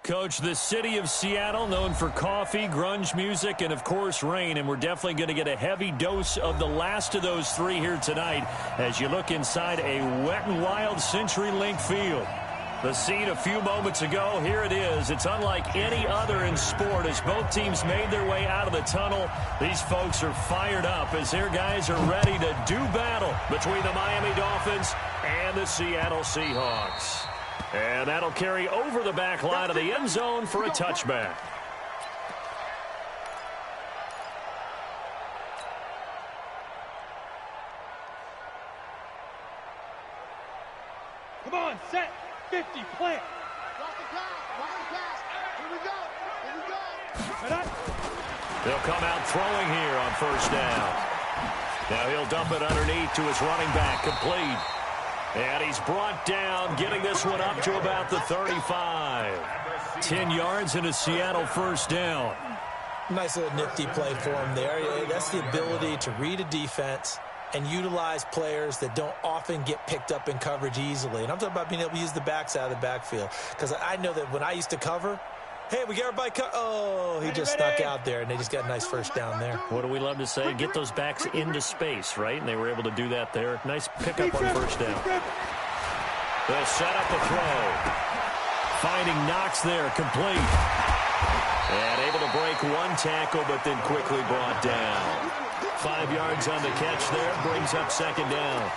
Coach, the city of Seattle, known for coffee, grunge music, and, of course, rain. And we're definitely going to get a heavy dose of the last of those three here tonight as you look inside a wet and wild CenturyLink field. The scene a few moments ago, here it is. It's unlike any other in sport as both teams made their way out of the tunnel. These folks are fired up as their guys are ready to do battle between the Miami Dolphins and the Seattle Seahawks. And that'll carry over the back line of the end zone for a touchback. Come on, set, 50, plant. Here we go. They'll come out throwing here on first down. Now he'll dump it underneath to his running back, complete. And he's brought down, getting this one up to about the 35. 10 yards and a Seattle first down. Nice little nifty play for him there. That's the ability to read a defense and utilize players that don't often get picked up in coverage easily. And I'm talking about being able to use the backside of the backfield. Because I know that when I used to cover, hey, we got everybody oh, he just snuck out there, and they just got a nice first down there. What do we love to say? Get those backs into space, right? And they were able to do that there. Nice pickup on first down. They'll set up a throw. Finding Knox there, complete. And able to break one tackle, but then quickly brought down. 5 yards on the catch there, brings up second down.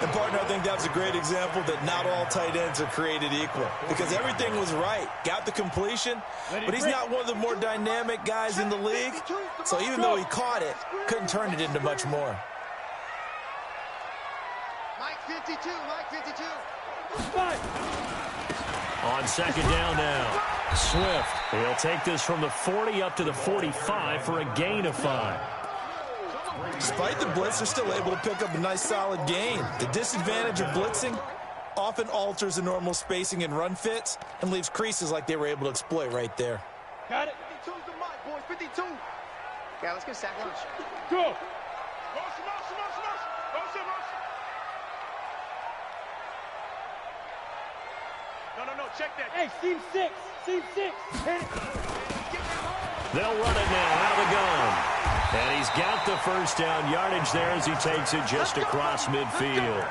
And, partner, I think that's a great example that not all tight ends are created equal because everything was right. Got the completion, but he's not one of the more dynamic guys in the league. So even though he caught it, couldn't turn it into much more. Mike 52, Mike 52. On second down now, Swift. He'll take this from the 40 up to the 45 for a gain of 5. Despite the blitz, they're still able to pick up a nice solid gain. The disadvantage of blitzing often alters the normal spacing and run fits and leaves creases like they were able to exploit right there. Got it. 52's the mark, boys. 52. Yeah, let's get sack lunch. Go. No, check that. Hey, seam 6. Seam 6. Hit it. They'll run it now out of the gun. And he's got the first down yardage there as he takes it just across midfield.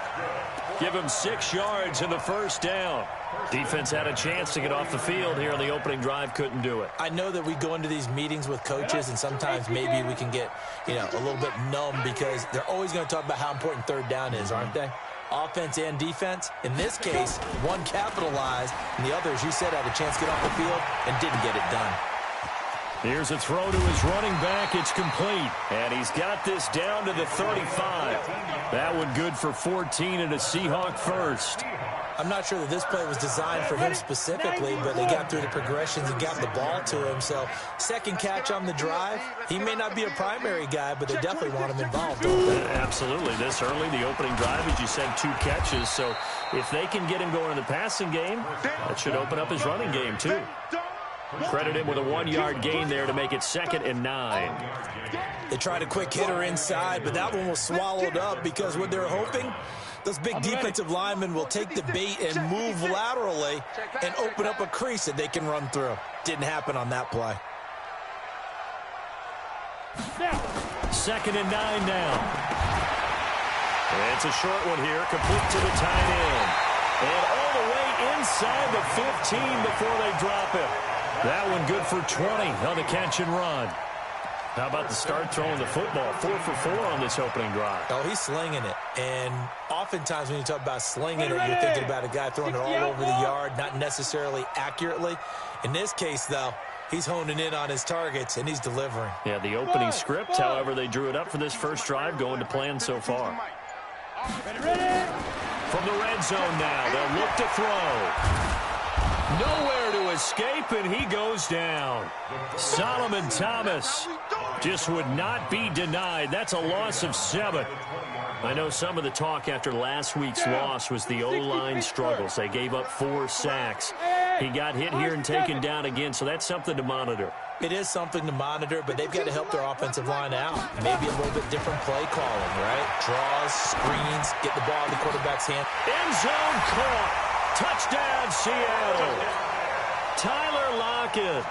Give him 6 yards in the first down. Defense had a chance to get off the field here on the opening drive, couldn't do it. I know that we go into these meetings with coaches, and sometimes maybe we can get, a little bit numb because they're always going to talk about how important third down is, aren't they? Offense and defense. In this case, one capitalized, and the other, as you said, had a chance to get off the field and didn't get it done. Here's a throw to his running back. It's complete. And he's got this down to the 35. That one good for 14 and a Seahawk first. I'm not sure that this play was designed for him specifically, but they got through the progressions and got the ball to him. So second catch on the drive. He may not be a primary guy, but they definitely want him involved. Absolutely. This early, the opening drive, as you said, 2 catches. So if they can get him going in the passing game, that should open up his running game too. Credit him with a 1-yard gain there to make it 2nd and 9. They tried a quick hitter inside, but that one was swallowed up because what they're hoping, those big defensive linemen will take the bait and move laterally and open up a crease that they can run through. Didn't happen on that play. 2nd and 9 now. It's a short one here, complete to the tight end. And all the way inside the 15 before they drop it. That one good for 20 on the catch and run. How about the start throwing the football? 4 for 4 on this opening drive. Oh, he's slinging it. And oftentimes when you talk about slinging it, you're thinking about a guy throwing it all over the yard, not necessarily accurately. In this case, though, he's honing in on his targets, and he's delivering. Yeah, the opening script, however, they drew it up for this first drive, going to plan so far. From the red zone now, they'll look to throw. Nowhere to escape, and he goes down. Solomon Thomas just would not be denied. That's a loss of 7. I know some of the talk after last week's loss was the O-line struggles. They gave up 4 sacks. He got hit here and taken down again, so that's something to monitor. It is something to monitor, but they've got to help their offensive line out. Maybe a little bit different play calling, right? Draws, screens, get the ball in the quarterback's hand. End zone caught. Touchdown, Seattle. Tyler Lockett.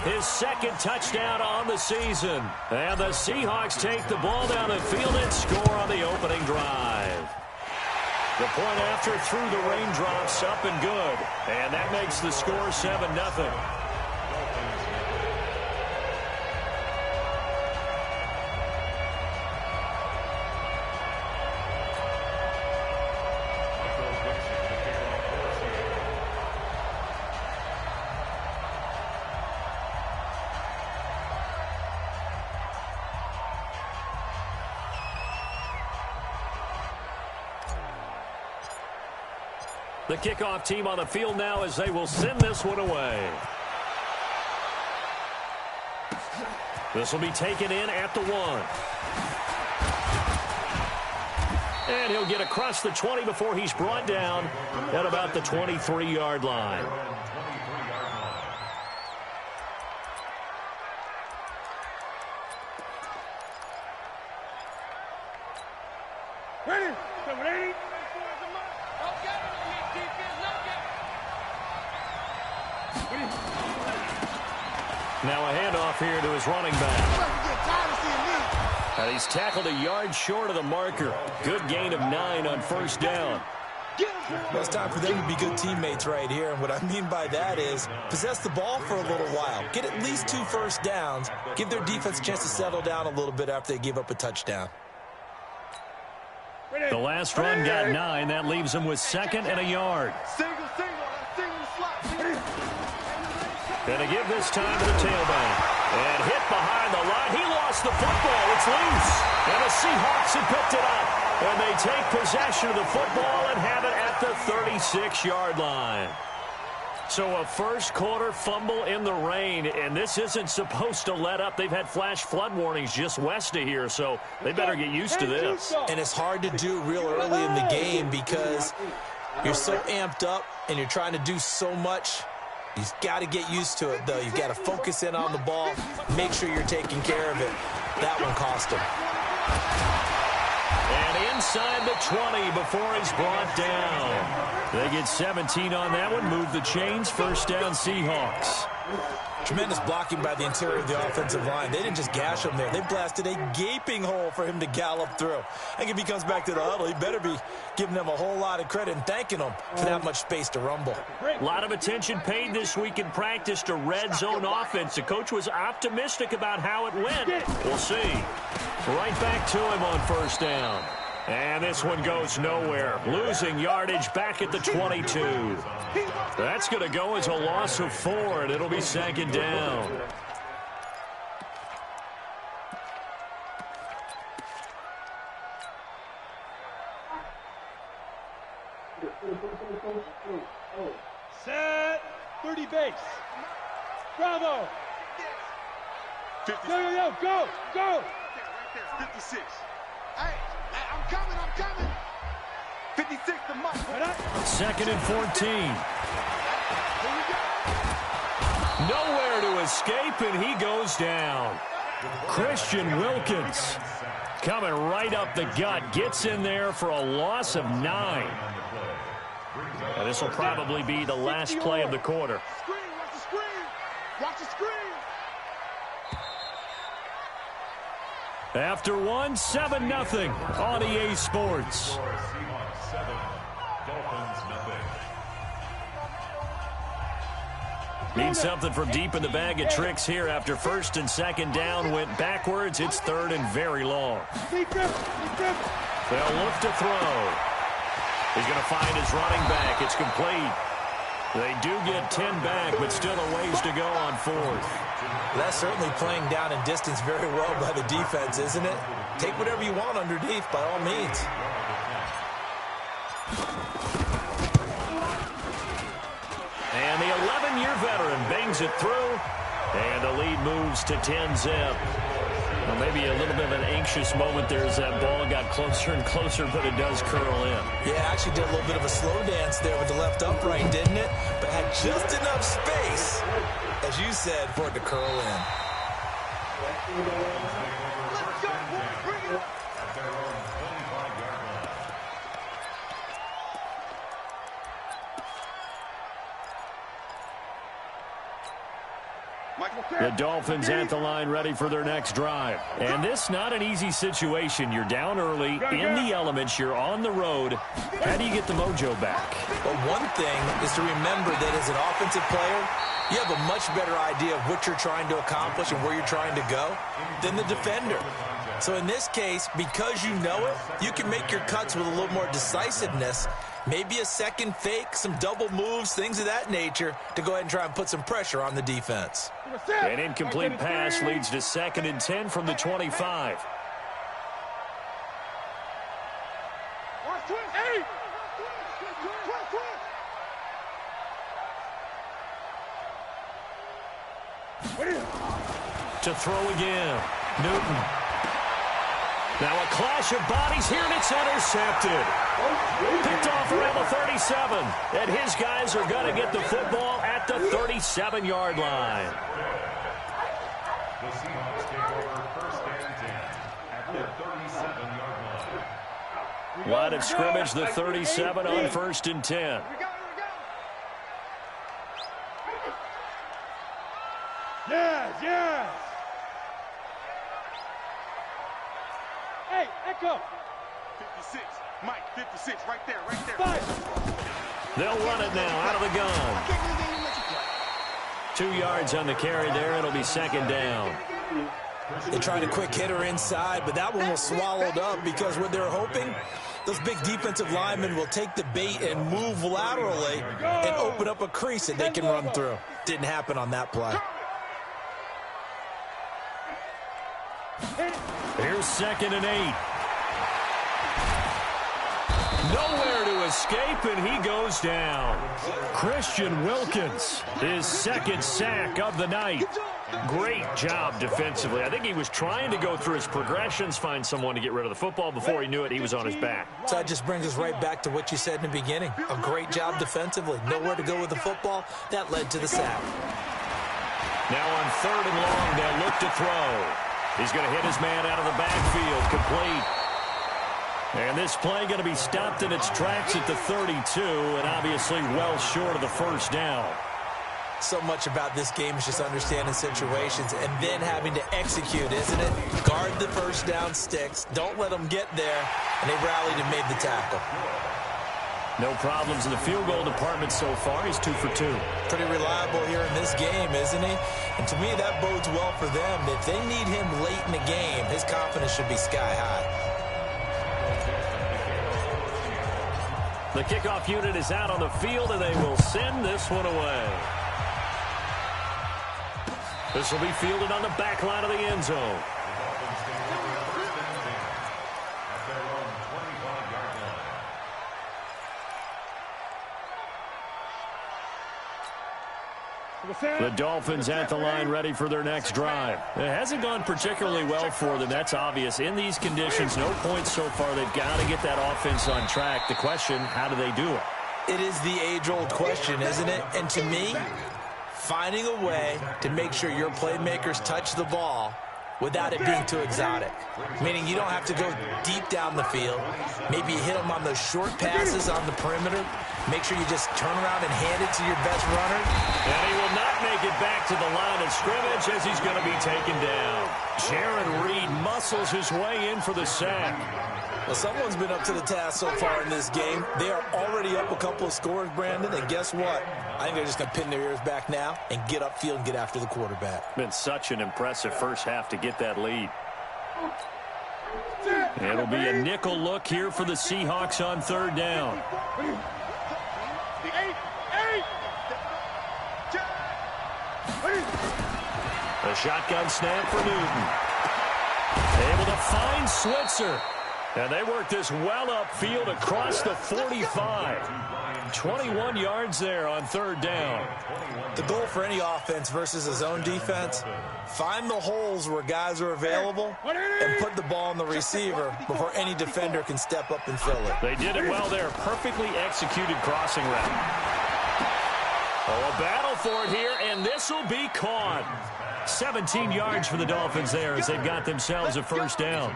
His second touchdown on the season. And the Seahawks take the ball down the field and score on the opening drive. The point after through the raindrops, up and good. And that makes the score 7-0. The kickoff team on the field now as they will send this one away. This will be taken in at the 1. And he'll get across the 20 before he's brought down at about the 23-yard line. Ready? Ready? Now a handoff here to his running back. And he's tackled a yard short of the marker. Good gain of 9 on first down. Well, it's time for them to be good teammates right here. And what I mean by that is possess the ball for a little while. Get at least 2 first downs. Give their defense a chance to settle down a little bit after they give up a touchdown. The last run got 9. That leaves him with 2nd and a yard. Single slot. Going to give this time to the tailback. And hit behind the line. He lost the football. It's loose. And the Seahawks have picked it up. And they take possession of the football and have it at the 36-yard line. So a first quarter fumble in the rain, and this isn't supposed to let up. They've had flash flood warnings just west of here, so they better get used to this. And it's hard to do real early in the game because you're so amped up and you're trying to do so much. You've got to get used to it, though. You've got to focus in on the ball, make sure you're taking care of it. That one cost him. And inside the 20 before he's brought down. They get 17 on that one, move the chains, first down Seahawks. Tremendous blocking by the interior of the offensive line. They didn't just gash him there. They blasted a gaping hole for him to gallop through. I think if he comes back to the huddle, he better be giving them a whole lot of credit and thanking them for that much space to rumble. A lot of attention paid this week in practice to red zone offense. The coach was optimistic about how it went. We'll see. Right back to him on first down. And this one goes nowhere. Losing yardage back at the 22. That's going to go as a loss of 4, and it'll be 2nd down. Set. 30 base. Bravo. Go. 56. Hey, I'm coming. 56 the mark. 2nd and 14. Nowhere to escape, and he goes down. Christian Wilkins coming right up the gut. Gets in there for a loss of 9. And this will probably be the last play of the quarter. Watch the screen. After 7-0 on EA Sports. Need something from deep in the bag of tricks here after first and second down went backwards. It's 3rd and very long. They'll look to throw. He's going to find his running back. It's complete. They do get 10 back, but still a ways to go on 4th. That's certainly playing down in distance very well by the defense, isn't it? Take whatever you want underneath, by all means. And the 11-year veteran bangs it through, and the lead moves to 10-zip. Well, maybe a little bit of an anxious moment there as that ball got closer and closer, but it does curl in. Yeah, actually did a little bit of a slow dance there with the left upright, didn't it? But had just enough space, as you said, for it to curl in. Let's go, boy. Bring it up. The Dolphins at the line ready for their next drive. And this not an easy situation. You're down early, in the elements, you're on the road. How do you get the mojo back? Well, one thing is to remember that as an offensive player, you have a much better idea of what you're trying to accomplish and where you're trying to go than the defender. So in this case, because you know it, you can make your cuts with a little more decisiveness, maybe a second fake, some double moves, things of that nature, to go ahead and try and put some pressure on the defense. An incomplete pass leads to 2nd and 10 from the 25. To throw again. Newton. Now a clash of bodies here, and it's intercepted. Picked off around the 37. And his guys are going to get the football at the 37-yard line. The Seahawks take over 1st and 10 at the 37-yard line. Line of scrimmage, the 37 on 1st and 10. Yes. Hey, Echo. 56. Mike, 56. Right there. 5. They'll run it now out of the gun. 2 yards on the carry there. It'll be 2nd down. They tried a quick hitter inside, but that one was swallowed up because what they're hoping, those big defensive linemen will take the bait and move laterally and open up a crease that they can run through. Didn't happen on that play. Here's 2nd and 8. Nowhere to escape, and he goes down. Christian Wilkins, his 2nd sack of the night. Great job defensively. I think he was trying to go through his progressions, find someone to get rid of the football. Before he knew it, he was on his back. So that just brings us right back to what you said in the beginning. A great job defensively. Nowhere to go with the football. That led to the sack. Now on 3rd and long, they'll look to throw. He's going to hit his man out of the backfield, complete. And this play going to be stopped in its tracks at the 32, and obviously well short of the 1st down. So much about this game is just understanding situations and then having to execute, isn't it? Guard the 1st down sticks. Don't let them get there, and they rallied and made the tackle. No problems in the field goal department so far. He's 2 for 2. Pretty reliable here in this game, isn't he? And to me, that bodes well for them. If they need him late in the game, his confidence should be sky high. The kickoff unit is out on the field, and they will send this one away. This will be fielded on the back line of the end zone. The Dolphins at the line ready for their next drive. It hasn't gone particularly well for them. That's obvious. In these conditions, no points so far. They've got to get that offense on track. The question, how do they do it? It is the age-old question, isn't it? And to me, finding a way to make sure your playmakers touch the ball without it being too exotic. Meaning you don't have to go deep down the field. Maybe you hit them on those short passes on the perimeter. Make sure you just turn around and hand it to your best runner. And he will not make it back to the line of scrimmage as he's going to be taken down. Jaron Reed muscles his way in for the sack. Well, someone's been up to the task so far in this game. They are already up a couple of scores, Brandon, and guess what? I think they're just going to pin their ears back now and get upfield and get after the quarterback. Been such an impressive first half to get that lead. It'll be a nickel look here for the Seahawks on 3rd down. A shotgun snap for Newton. Able to find Switzer. And they work this well upfield across the 45. 21 yards there on 3rd down. The goal for any offense versus a zone defense, find the holes where guys are available and put the ball on the receiver before any defender can step up and fill it. They did it well there. Perfectly executed crossing route. Oh, a battle for it here, and this will be caught. 17 yards for the Dolphins there as they've got themselves a 1st down.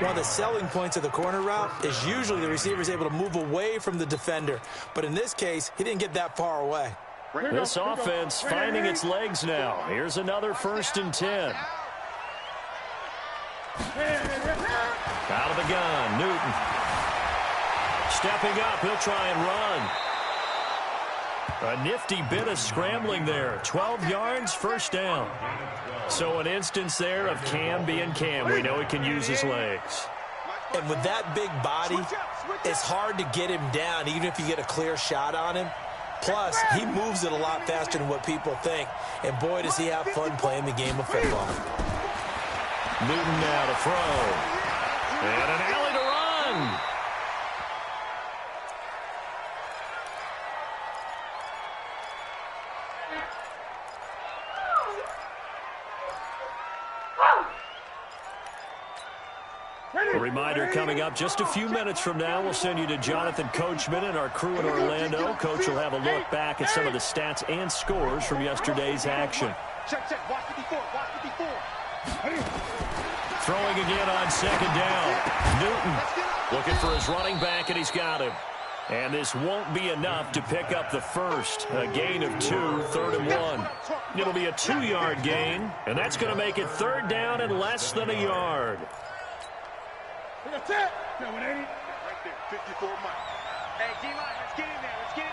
One of the selling points of the corner route is usually the receiver is able to move away from the defender. But in this case, he didn't get that far away. This offense finding its legs now. Here's another 1st and 10. Out of the gun, Newton. Stepping up, he'll try and run. A nifty bit of scrambling there. 12 yards, 1st down. So an instance there of Cam being Cam. We know he can use his legs. And with that big body, it's hard to get him down, even if you get a clear shot on him. Plus, he moves it a lot faster than what people think. And boy, does he have fun playing the game of football. Newton now to throw. And an alley to run. A reminder coming up just a few minutes from now. We'll send you to Jonathan Coachman and our crew in Orlando. Coach will have a look back at some of the stats and scores from yesterday's action. Check. Watch 54. Watch 54. Throwing again on 2nd down. Newton looking for his running back, and he's got him. And this won't be enough to pick up the first. A gain of 2, 3rd and 1. It'll be a 2-yard gain, and that's going to make it 3rd down and less than a yard. That's it. Yeah, 180. Right there, 54 miles. Hey, D-line, let's get in there. Let's get in.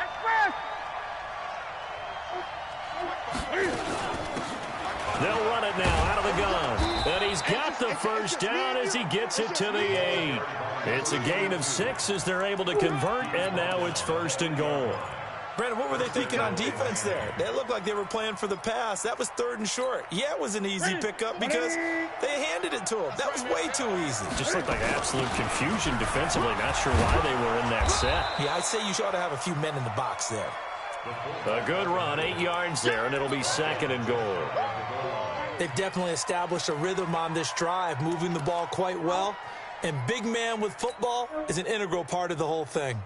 They'll run it now out of the gun. And he's got the 1st down as he gets it to the 8. It's a gain of 6 as they're able to convert, and now it's 1st and goal. Brandon, what were they thinking on defense there? They looked like they were playing for the pass. That was 3rd and short. Yeah, it was an easy pickup because they handed it to him. That was way too easy. Just looked like absolute confusion defensively. Not sure why they were in that set. Yeah, I'd say you ought to have a few men in the box there. A good run, 8 yards there, and it'll be 2nd and goal. They've definitely established a rhythm on this drive, moving the ball quite well. And big man with football is an integral part of the whole thing.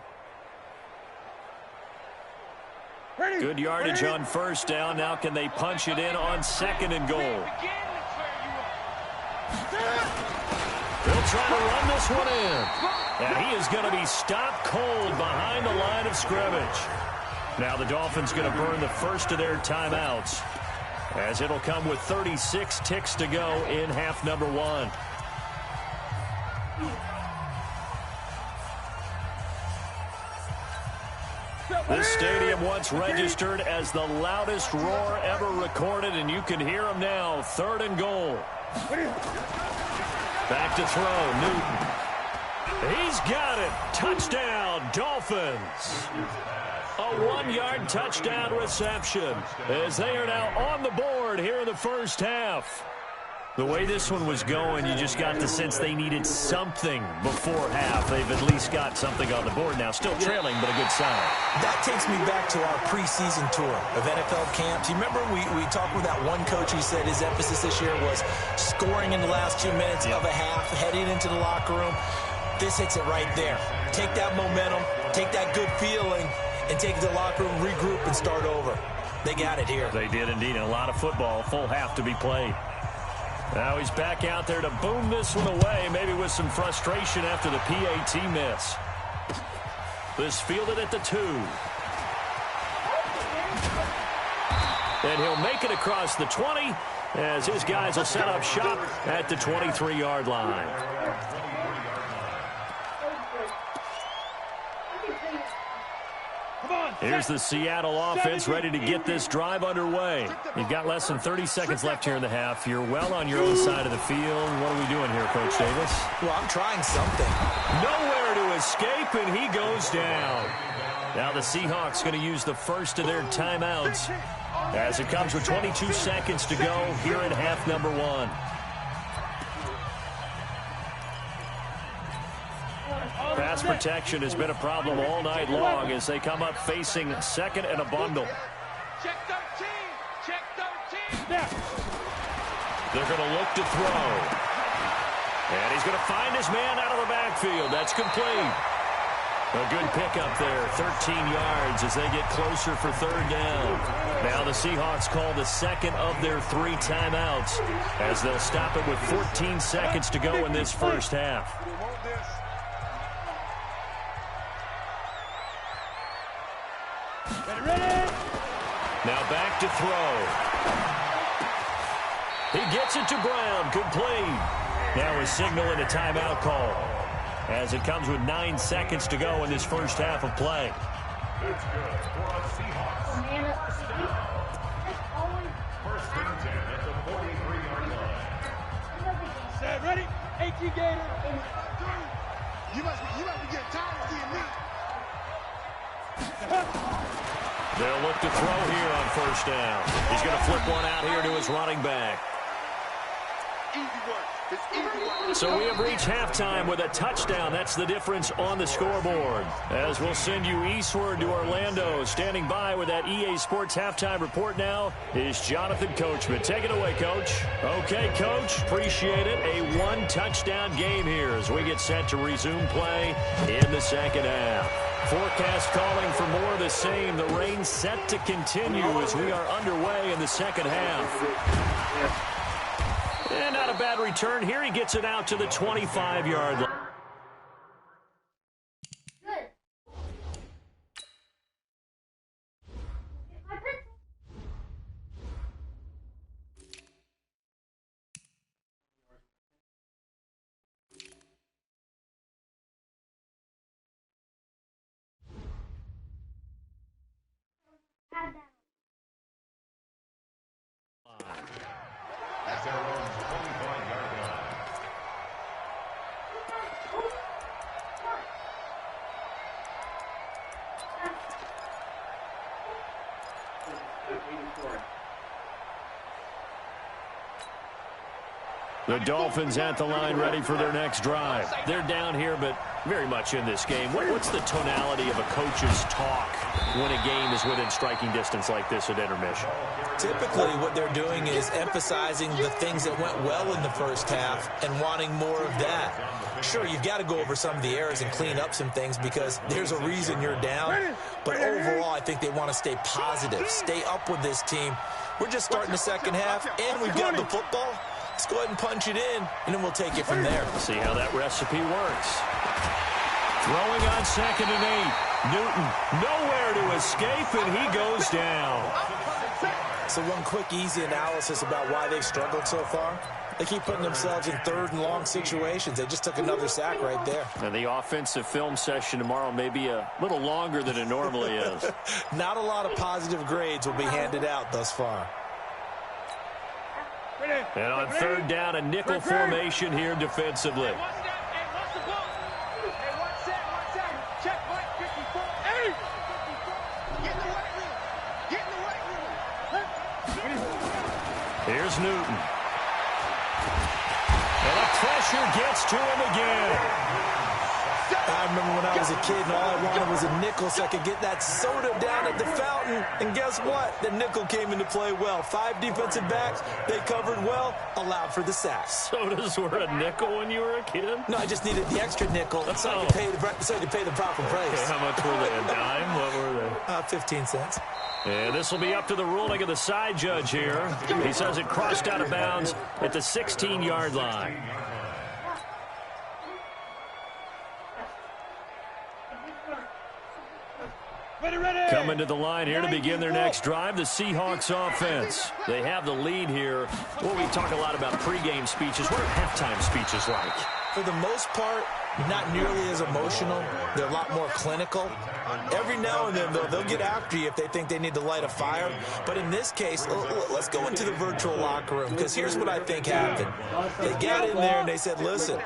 Good yardage on 1st down. Now can they punch it in on 2nd and goal? They'll try to run this one in. And he is going to be stopped cold behind the line of scrimmage. Now the Dolphins going to burn the first of their timeouts, as it'll come with 36 ticks to go in half number 1. This stadium once registered as the loudest roar ever recorded, and you can hear them now. 3rd and goal. Back to throw, Newton. He's got it. Touchdown, Dolphins. A 1-yard touchdown reception as they are now on the board here in the first half. The way this one was going, you just got the sense they needed something before half. They've at least got something on the board now. Still trailing, but a good sign. That takes me back to our preseason tour of NFL camps. You remember we talked with that one coach who said his emphasis this year was scoring in the last 2 minutes of a half, heading into the locker room. This hits it right there. Take that momentum, take that good feeling, and take it to the locker room, regroup, and start over. They got it here. They did indeed. And a lot of football, full half to be played. Now he's back out there to boom this one away, maybe with some frustration after the PAT miss. This fielded at the 2. And he'll make it across the 20 as his guys will set up shop at the 23-yard line. Here's the Seattle offense ready to get this drive underway. You've got less than 30 seconds left here in the half. You're well on your own side of the field. What are we doing here, Coach Davis? Well, I'm trying something. Nowhere to escape, and he goes down. Now the Seahawks going to use the first of their timeouts as it comes with 22 seconds to go here in half number 1. Pass protection has been a problem all night long as they come up facing 2nd and a bundle. Check 13. Check 13. They're going to look to throw. And he's going to find his man out of the backfield. That's complete. A good pickup there, 13 yards as they get closer for 3rd down. Now the Seahawks call the second of their 3 timeouts as they'll stop it with 14 seconds to go in this first half. Now back to throw. He gets it to Brown. Complete. Now a signal and a timeout call as it comes with 9 seconds to go in this first half of play. That's good for the Seahawks. First and 10 at the 43-yard line. Set, ready? 18 Gator. You must be getting tired of seeing me. They'll look to throw here on first down. He's going to flip one out here to his running back. Easy work. It's easy work. So we have reached halftime with a touchdown. That's the difference on the scoreboard. As we'll send you eastward to Orlando. Standing by with that EA Sports halftime report now is Jonathan Coachman. Take it away, Coach. Okay, Coach. Appreciate it. A one-touchdown game here as we get set to resume play in the second half. Forecast calling for more of the same. The rain set to continue as we are underway in the second half. And not a bad return here. He gets it out to the 25-yard line. That's their own 25-yard line. The Dolphins at the line ready for their next drive. They're down here, but very much in this game. What's the tonality of a coach's talk when a game is within striking distance like this at intermission? Typically, what they're doing is emphasizing the things that went well in the first half and wanting more of that. Sure, you've got to go over some of the errors and clean up some things because there's a reason you're down. But overall, I think they want to stay positive, stay up with this team. We're just starting the second half, and we've got the football. Let's go ahead and punch it in, and then we'll take it from there. See how that recipe works. Throwing on 2nd and 8. Newton nowhere to escape, and he goes down. So one quick, easy analysis about why they've struggled so far. They keep putting themselves in third and long situations. They just took another sack right there. And the offensive film session tomorrow may be a little longer than it normally is. Not a lot of positive grades will be handed out thus far. And on third down, a nickel formation here defensively. Here's Newton. And the pressure gets to him again. I remember when I was a kid and all I wanted was a nickel so I could get that soda down at the fountain. And guess what? The nickel came into play well. 5 defensive backs, they covered well, allowed for the sack. Sodas were a nickel when you were a kid? No, I just needed the extra nickel so I could pay the proper price. Okay, how much were they? A dime? What were they? 15 cents. And this will be up to the ruling of the side judge here. He says it crossed out of bounds at the 16-yard line. Coming to the line here to begin their next drive, the Seahawks offense. They have the lead here. Well, we talk a lot about pregame speeches. What are halftime speeches like? For the most part, not nearly as emotional. They're a lot more clinical. Every now and then, though, they'll get after you if they think they need to light a fire. But in this case, let's go into the virtual locker room, because here's what I think happened. They got in there and they said, listen,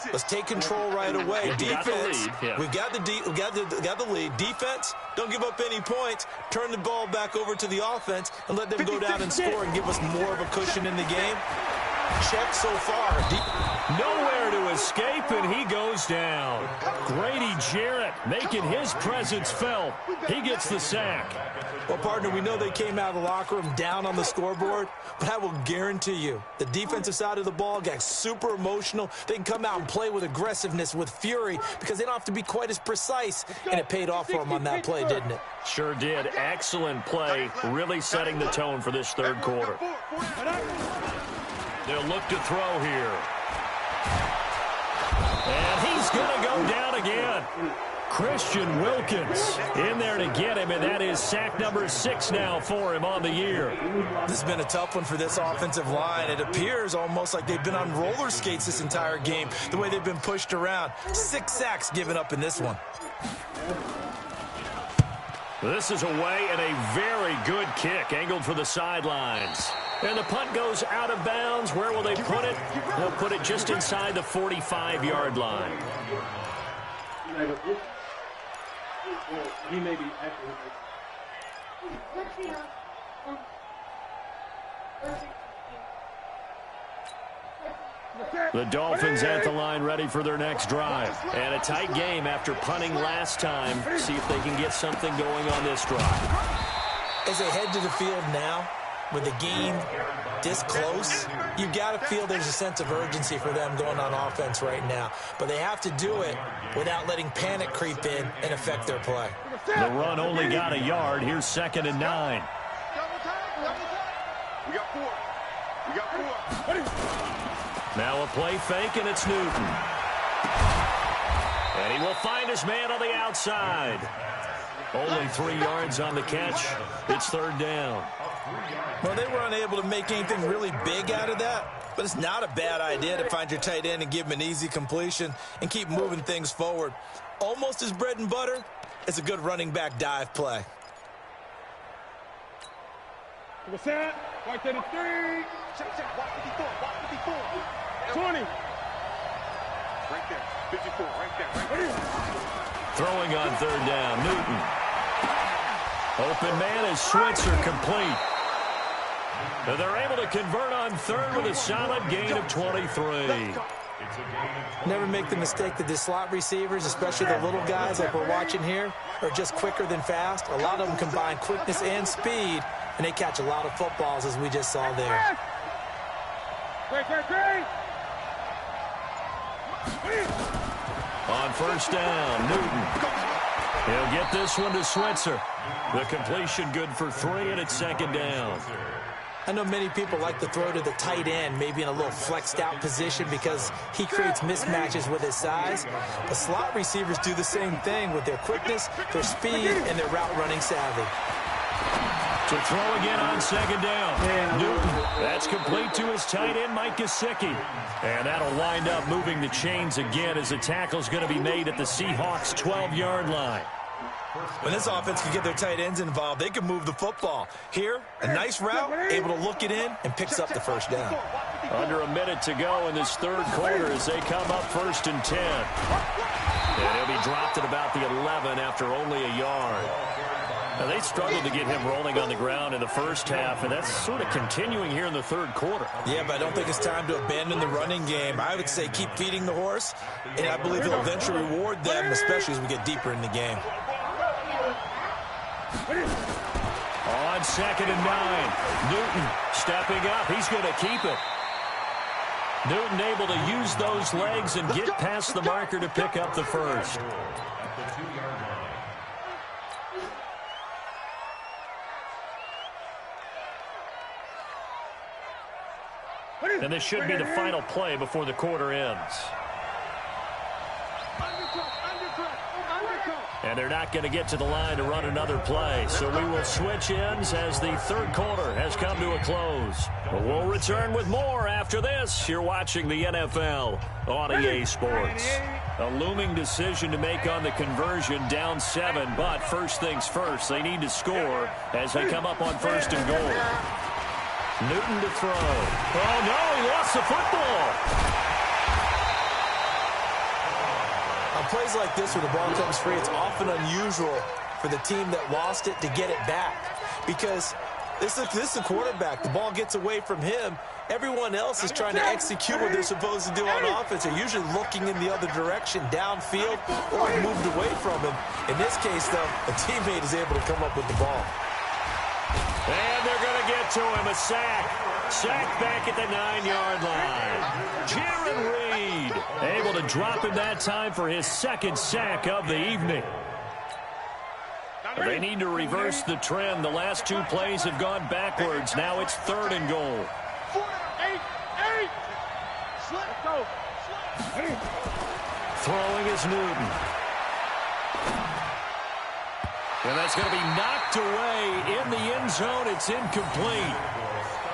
let's take control right away. Defense, we've got the lead. Defense, don't give up any points. Turn the ball back over to the offense and let them go down and score and give us more of a cushion in the game. Check so far. Nowhere to escape, and he goes down. Grady Jarrett making his presence felt. He gets the sack. Well, partner, we know they came out of the locker room down on the scoreboard, but I will guarantee you the defensive side of the ball got super emotional. They can come out and play with aggressiveness, with fury, because they don't have to be quite as precise, and it paid off for them on that play, didn't it? Sure did. Excellent play, really setting the tone for this third quarter. They'll look to throw here. And he's going to go down again. Christian Wilkins in there to get him, and that is sack number 6 now for him on the year. This has been a tough one for this offensive line. It appears almost like they've been on roller skates this entire game, the way they've been pushed around. 6 sacks given up in this one. This is away and a very good kick, angled for the sidelines. And the punt goes out of bounds. Where will they put it? They'll put it just inside the 45-yard line. He may be actually. The Dolphins at the line ready for their next drive. And a tight game after punting last time. See if they can get something going on this drive. As they head to the field now, with the game this close, you've got to feel there's a sense of urgency for them going on offense right now. But they have to do it without letting panic creep in and affect their play. The run only got a yard. Here's 2nd and 9. We got 4. We got 4. Now a play fake, and it's Newton. And he will find his man on the outside. Only 3 yards on the catch. It's 3rd down. Well, they were unable to make anything really big out of that, but it's not a bad idea to find your tight end and give him an easy completion and keep moving things forward. Almost as bread and butter as a good running back dive play. What's that? Right there to 3. Watch 54. Watch 54. 20. Right there. 54. Right there. Throwing on 3rd down, Newton. Open man is Switzer, complete. And they're able to convert on 3rd with a solid gain of 23. Never make the mistake that the slot receivers, especially the little guys like we're watching here, are just quicker than fast. A lot of them combine quickness and speed, and they catch a lot of footballs, as we just saw there. On 1st down, Newton. He'll get this one to Switzer. The completion good for 3, and it's 2nd down. I know many people like to throw to the tight end, maybe in a little flexed out position because he creates mismatches with his size. The slot receivers do the same thing with their quickness, their speed, and their route running savvy. To throw again on 2nd down. Newton, that's complete to his tight end, Mike Gesicki. And that'll wind up moving the chains again as the tackle's going to be made at the Seahawks' 12-yard line. When this offense can get their tight ends involved, they can move the football. Here, a nice route, able to look it in, and picks up the 1st down. Under a minute to go in this 3rd quarter as they come up 1st and 10. And he'll be dropped at about the 11 after only a yard. Now, they struggled to get him rolling on the ground in the 1st half, and that's sort of continuing here in the 3rd quarter. Yeah, but I don't think it's time to abandon the running game. I would say keep feeding the horse, and I believe he'll eventually reward them, especially as we get deeper in the game. On 2nd and 9, Newton stepping up. He's going to keep it. Newton able to use those legs and get past the marker to pick up the 1st. And this should be the final play before the quarter ends. And they're not going to get to the line to run another play. So we will switch ends as the 3rd quarter has come to a close. But we'll return with more after this. You're watching the NFL on EA Sports. A looming decision to make on the conversion, down 7. But first things first, they need to score as they come up on 1st and goal. Newton to throw. Oh, no, he lost the football. On plays like this where the ball comes free, it's often unusual for the team that lost it to get it back. Because this is the quarterback. The ball gets away from him. Everyone else is trying to execute what they're supposed to do on offense. They're usually looking in the other direction, downfield, or moved away from him. In this case, though, a teammate is able to come up with the ball. And they're going to get to him, a sack. Sack back at the 9-yard line. Jaron Reed able to drop him that time for his 2nd sack of the evening. They need to reverse the trend. The last 2 plays have gone backwards. Now it's 3rd and goal. 8. Let's go. Throwing is Newton. And that's going to be knocked away in the end zone. It's incomplete.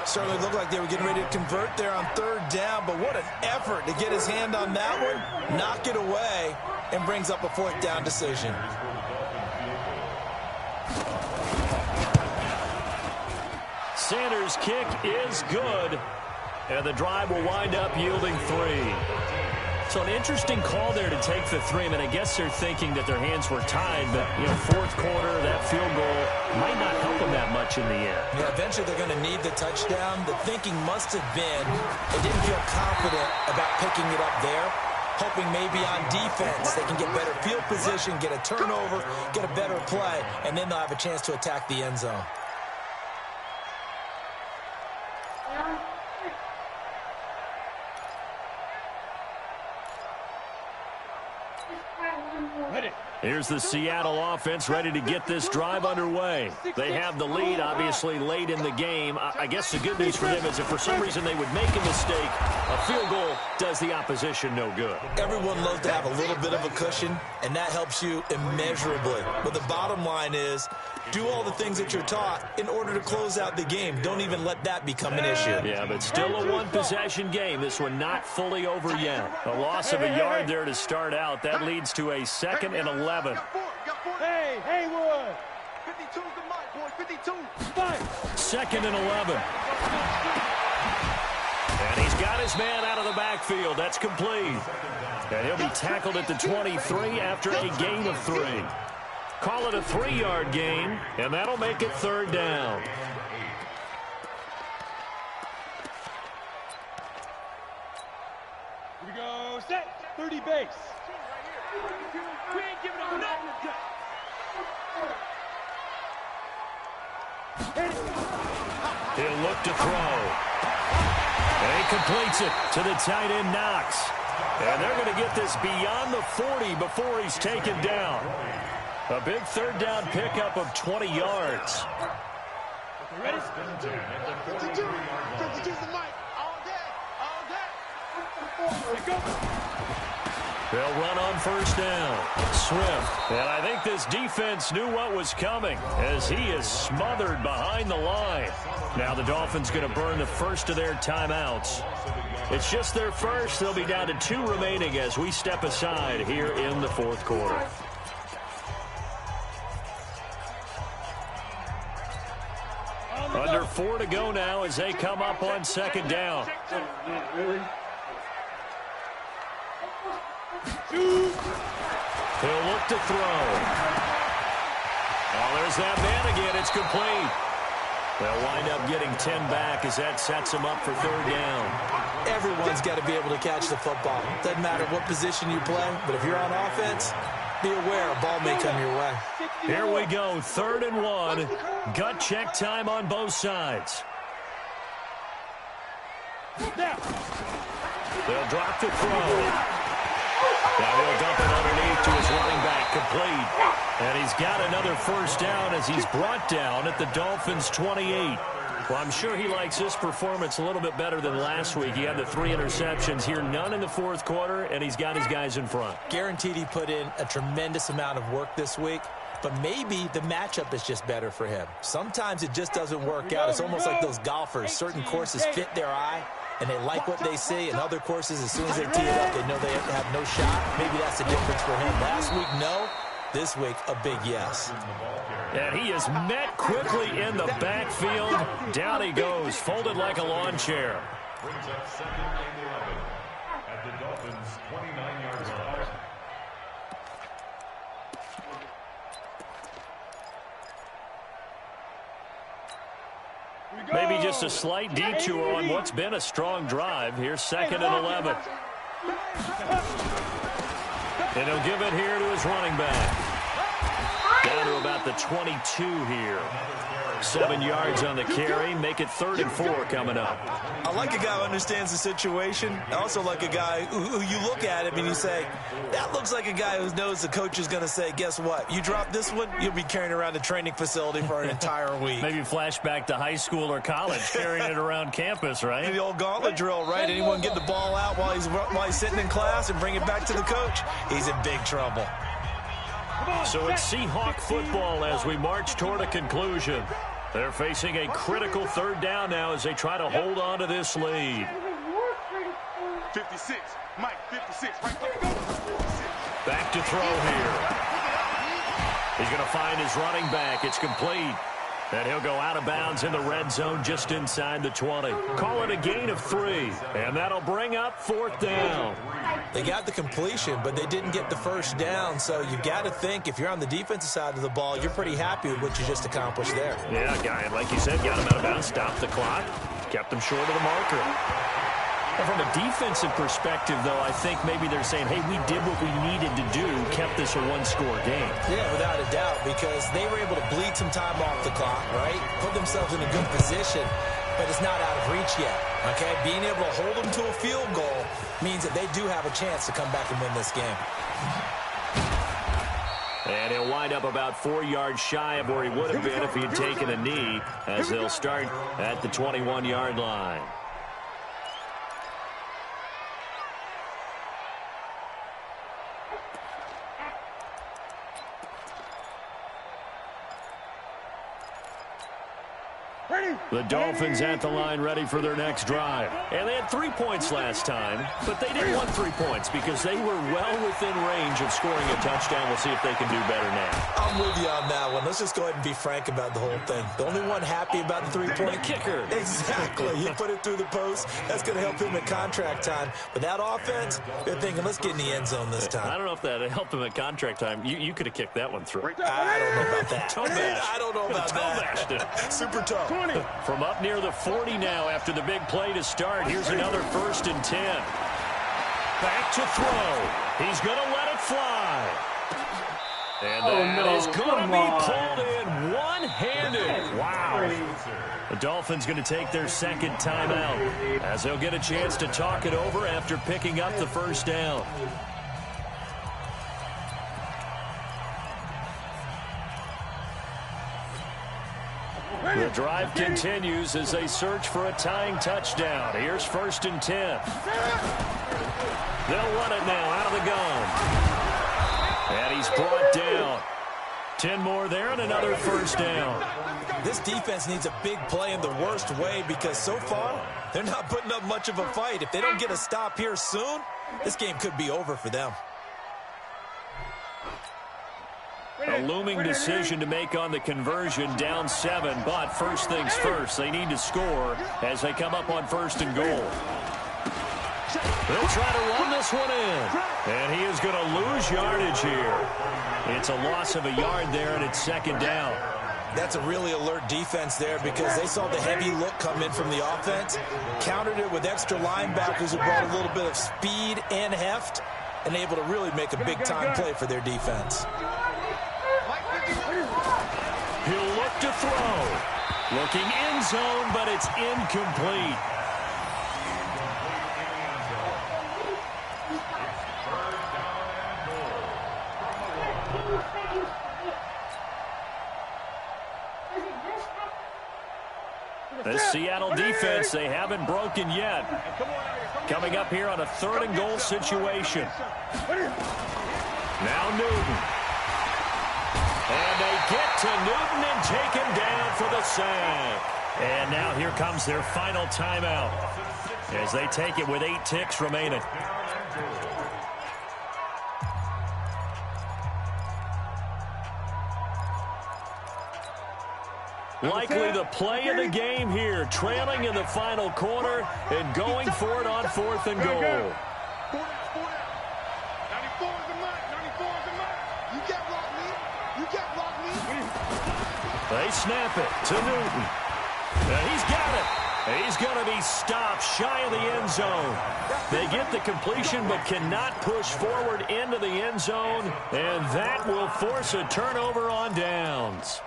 Certainly looked like they were getting ready to convert there on third down, but what an effort to get his hand on that one, knock it away, and brings up a fourth down decision. Sanders' kick is good, and the drive will wind up yielding 3. So an interesting call there to take the 3. I mean, I guess they're thinking that their hands were tied, but, you know, fourth quarter, that field goal might not help them that much in the end. Yeah, eventually they're going to need the touchdown. The thinking must have been they didn't feel confident about picking it up there, hoping maybe on defense they can get better field position, get a turnover, get a better play, and then they'll have a chance to attack the end zone. Here's the Seattle offense ready to get this drive underway. They have the lead, obviously, late in the game. I guess the good news for them is if for some reason they would make a mistake, a field goal does the opposition no good. Everyone loves to have a little bit of a cushion, and that helps you immeasurably. But the bottom line is, do all the things that you're taught in order to close out the game. Don't even let that become an issue. Yeah, but still a one-possession game. This one not fully over yet. A loss of a yard there to start out. That leads to a 2nd and 11. Hey, Haywood. 52's the mark, boy. 52. 2nd and 11. And he's got his man out of the backfield. That's complete. And he'll be tackled at the 23 after a gain of 3. Call it a 3-yard gain, and that'll make it 3rd down. Here we go. Set. 30 base. We ain't giving up nothing. He'll look to throw. And he completes it to the tight end, Knox. And they're going to get this beyond the 40 before he's taken down. A big 3rd down pickup of 20 yards. Ready? 52's the mark. All day. Let's go. They'll run on 1st down. Swift. And I think this defense knew what was coming as he is smothered behind the line. Now the Dolphins going to burn the first of their timeouts. It's just their first. They'll be down to 2 remaining as we step aside here in the 4th quarter. Under 4 to go now as they come up on 2nd down. He'll look to throw. Oh, there's that man again. It's complete. They'll wind up getting 10 back as that sets them up for 3rd down. Everyone's got to be able to catch the football. Doesn't matter what position you play, but if you're on offense, be aware a ball may come your way. Here we go, 3rd and 1. Gut check time on both sides. They'll drop the throw. Now he'll dump it underneath to his running back, complete. And he's got another 1st down as he's brought down at the Dolphins' 28. Well, I'm sure he likes this performance a little bit better than last week. He had the 3 interceptions here, none in the 4th quarter, and he's got his guys in front. Guaranteed he put in a tremendous amount of work this week, but maybe the matchup is just better for him. Sometimes it just doesn't work out. It's almost like those golfers. Certain courses fit their eye, and they like what they see, and other courses, as soon as they tee it up, they know they have no shot. Maybe that's the difference for him. Last week, no. This week, a big yes. And he is met quickly in the backfield. Down he goes, folded like a lawn chair. Brings up 2nd and 11 at the Dolphins' 29-yard line. Maybe just a slight detour on what's been a strong drive. Here's 2nd and 11. And he'll give it here to his running back. Down to about the 22 here. 7 yards on the carry. Make it 3rd and 4 coming up. I like a guy who understands the situation. I also like a guy who you look at him and you say, that looks like a guy who knows the coach is going to say, guess what? You drop this one, you'll be carrying around the training facility for an entire week. Maybe flashback to high school or college, carrying it around campus, right? The old gauntlet drill, right? Anyone get the ball out while he's sitting in class and bring it back to the coach? He's in big trouble. So it's Seahawk football as we march toward a conclusion. They're facing a critical third down now as they try to hold on to this lead. 56. Mike, 56. Back to throw here. He's going to find his running back. It's complete. And he'll go out of bounds in the red zone just inside the 20. Call it a gain of 3. And that'll bring up 4th down. They got the completion, but they didn't get the first down. So you got to think if you're on the defensive side of the ball, you're pretty happy with what you just accomplished there. Yeah, guy, like you said, got him out of bounds, stopped the clock, kept him short of the marker. And from a defensive perspective, though, I think maybe they're saying, hey, we did what we needed to do, kept this a one-score game. Yeah, without a doubt, because they were able to bleed some time off the clock, right? Put themselves in a good position, but it's not out of reach yet, okay? Being able to hold them to a field goal means that they do have a chance to come back and win this game. And he'll wind up about 4 yards shy of where he would have been if he had taken a knee, as they'll start at the 21-yard line. The Dolphins at the line ready for their next drive. And they had 3 points last time, but they didn't want 3 points because they were well within range of scoring a touchdown. We'll see if they can do better now. I'm with you on that one. Let's just go ahead and be frank about the whole thing. The only one happy about the 3-point kicker. Exactly. He put it through the post. That's going to help him at contract time. But that offense, they're thinking, let's get in the end zone this time. I don't know if that helped him at contract time. You could have kicked that one through. I don't know about that. I don't know about that. Super tough. 20. From up near the 40 now after the big play to start. Here's another 1st and 10. Back to throw. He's going to let it fly. And that is going to be pulled in one-handed. Wow. The Dolphins going to take their 2nd timeout as they'll get a chance to talk it over after picking up the 1st down. The drive continues as they search for a tying touchdown. Here's 1st and 10. They'll run it now out of the gun. And he's brought down. 10 more there and another 1st down. This defense needs a big play in the worst way because so far they're not putting up much of a fight. If they don't get a stop here soon, this game could be over for them. A looming decision to make on the conversion, down 7, but first things first, they need to score as they come up on 1st and goal. They'll try to run this one in, and he is going to lose yardage here. It's a loss of a yard there, and it's 2nd down. That's a really alert defense there because they saw the heavy look come in from the offense, countered it with extra linebackers who brought a little bit of speed and heft, and able to really make a big-time play for their defense. He'll look to throw. Looking end zone, but it's incomplete. The Seattle defense, they haven't broken yet. Coming up here on a 3rd and goal situation. Now Newton. And they get to Newton and take him down for the sack. And now here comes their final timeout as they take it with 8 ticks remaining. Likely the play of the game here, trailing in the final quarter and going for it on 4th and goal. They snap it to Newton. And he's got it. He's going to be stopped shy of the end zone. They get the completion but cannot push forward into the end zone, and that will force a turnover on downs.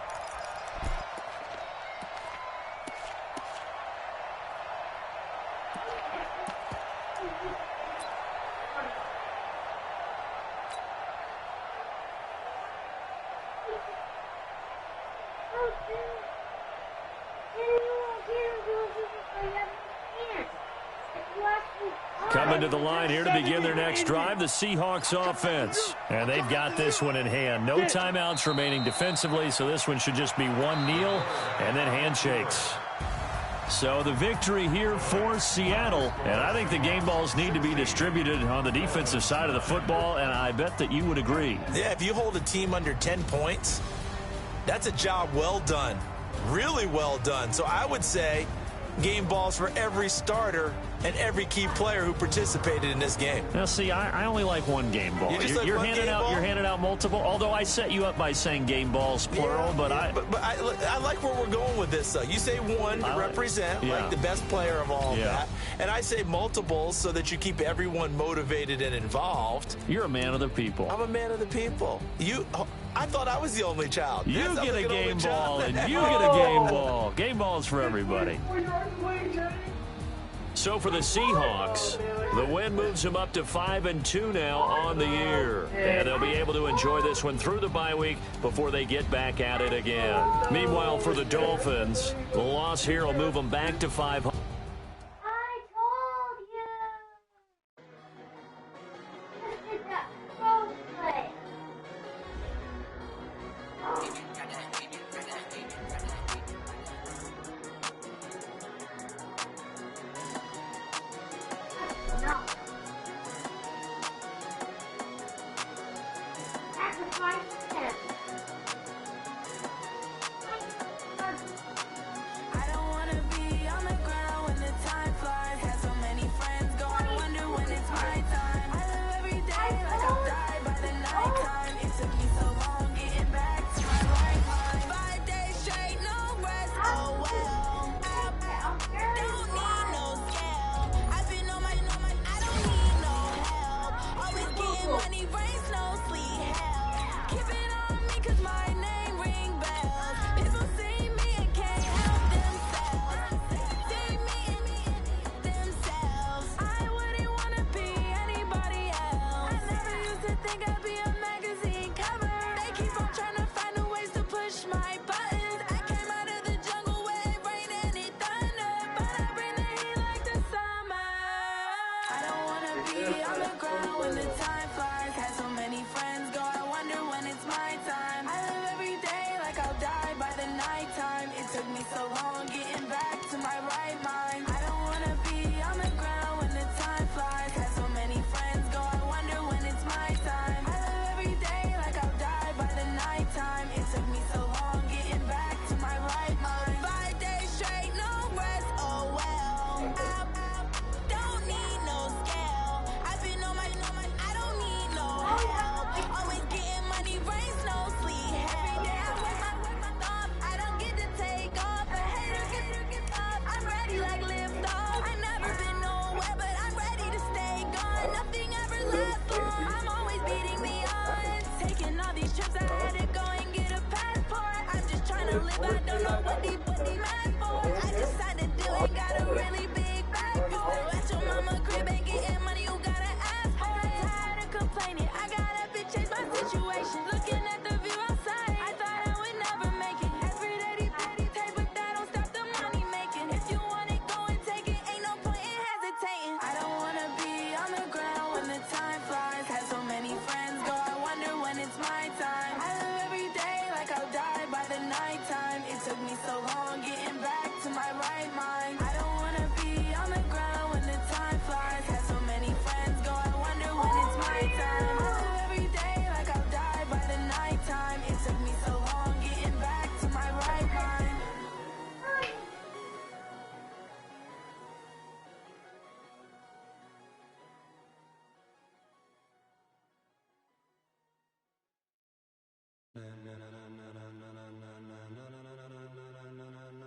Coming to the line here to begin their next drive, the Seahawks offense. And they've got this one in hand. No timeouts remaining defensively, so this one should just be one kneel and then handshakes. So the victory here for Seattle, and I think the game balls need to be distributed on the defensive side of the football, and I bet that you would agree. Yeah, if you hold a team under 10 points, that's a job well done, really well done. So I would say game balls for every starter and every key player who participated in this game. Now, see, I only like one game ball. You're handing out multiple, although I set you up by saying game balls, plural, but I like where we're going with this, though. You say one to represent, like the best player of all of that, and I say multiples so that you keep everyone motivated and involved. You're a man of the people. I'm a man of the people. I thought I was the only child. You get a game ball, and you get a game ball. Game balls for everybody. So for the Seahawks, the win moves them up to 5-2 now on the year. And they'll be able to enjoy this one through the bye week before they get back at it again. Meanwhile, for the Dolphins, the loss here will move them back to 500.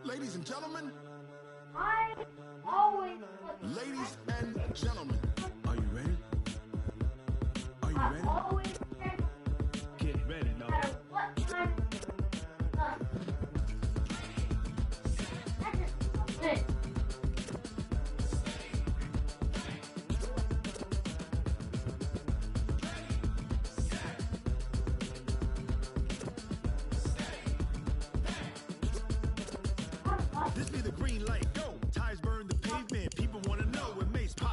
Ladies and gentlemen, ladies and gentlemen, are you ready? Are you ready? Get ready now. This be the green light, go. Tires burn the pavement. People want to know when Mace pop.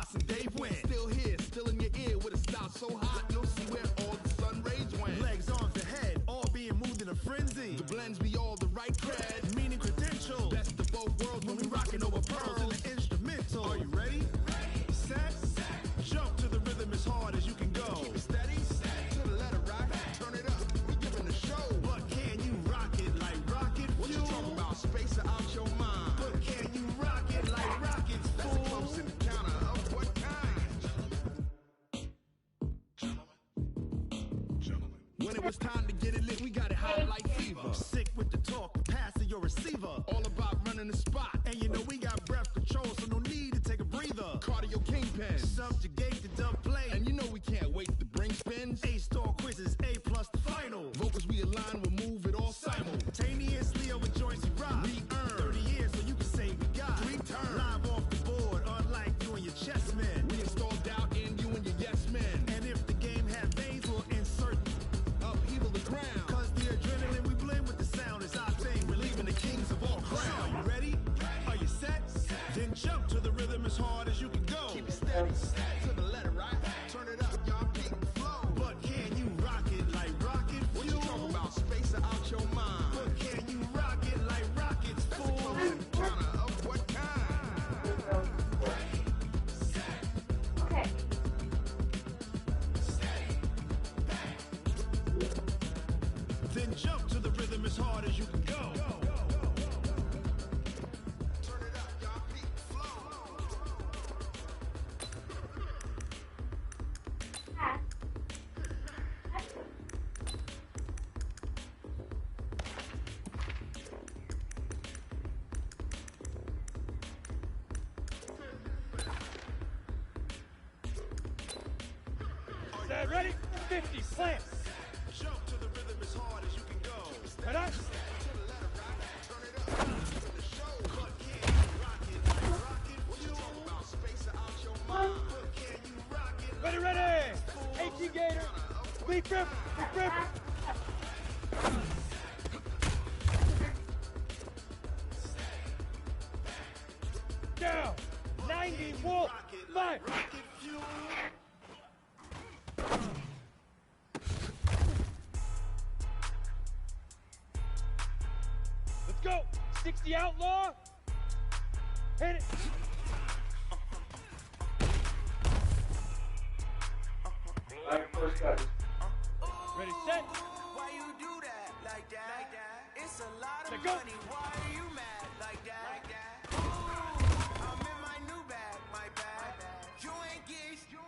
When it was time to get it lit, we got it hot like fever. Sick with the talk, pass to your receiver. All about running the spot. And you know we got breath control, so no need to take a breather. Cardio kingpin, subjugate the dub play. And you know we can't wait to bring spins. A-star quizzes, A+ the final. Vocals we align, we'll move it all simultaneously over joints we rock. We earn 30 years, so you can say we got 3 turns. Live off the board, unlike you and your chess men. We installed doubt in you and your yes men. And if the game had veins, we'll insert upheaval the ground. Cause the adrenaline we blend with the sound is our thing. We're leaving the kings of all crowns. Are you ready? Are you set? Then jump to the rhythm as hard as you can go. Keep it steady, to the letter, right? Turn it up, y'all, keep the flow. But can you rock it like rocket fuel? What you talking about? Space out your mind. But can you rock it like rockets full? That's a close encounter of what kind? Okay. Then jump to the rhythm as hard as you can go. Turn it up, y'all, keep the flow. Set, ready? 50, plant. Jump to the rhythm as hard as you can go. Head up. To the letter, right? Turn it up. To the show. But can you rock it like rocket? What you talking about? Space out your mind. But can you rock it like Ready, ready. 18 Gator. Leap rip. Leap rip. Down. 90 Wolf. Five. rocket fuel? Let's go. 60 Outlaw. Hit it. Ready, set. Why you do that like that? It's a lot of Let go. money. Why are you mad like that? Ooh, I'm in my new bag, my bag. You ain't geese. Too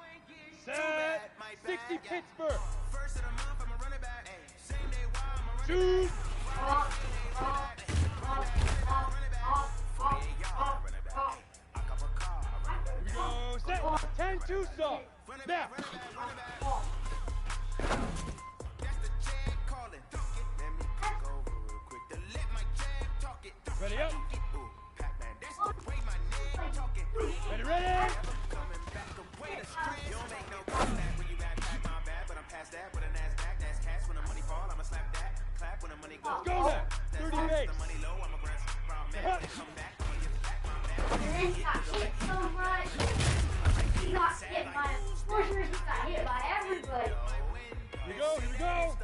bad, Set. my bad. 60 Pittsburgh. First of the month, I'ma run it back. Same day, why I'ma run it Shoot. back. 48 yards, I run it back. I cop a car, I run it back. Here we go. Set. 10 Tucson. Run it Now. back, run it back, run it back. That's the jag calling. Let me click over real quick to let my jag talk it. Ready up. Ooh, Pac-Man, that's the way my neck talking. Ready, ready. Coming back the way the streets. You don't make no contact when you backpack, my bad, but I'm past that with a NASDAQ. That's cash when the money fall, I'ma slap that. Clap when the money goes. Go now. 30 That's base. the money low, I'ma grab some brown man. When it come back, I'ma give back my man. He got hit so much. He got hit by, for sure he got hit by everybody. Here we go. Here we go.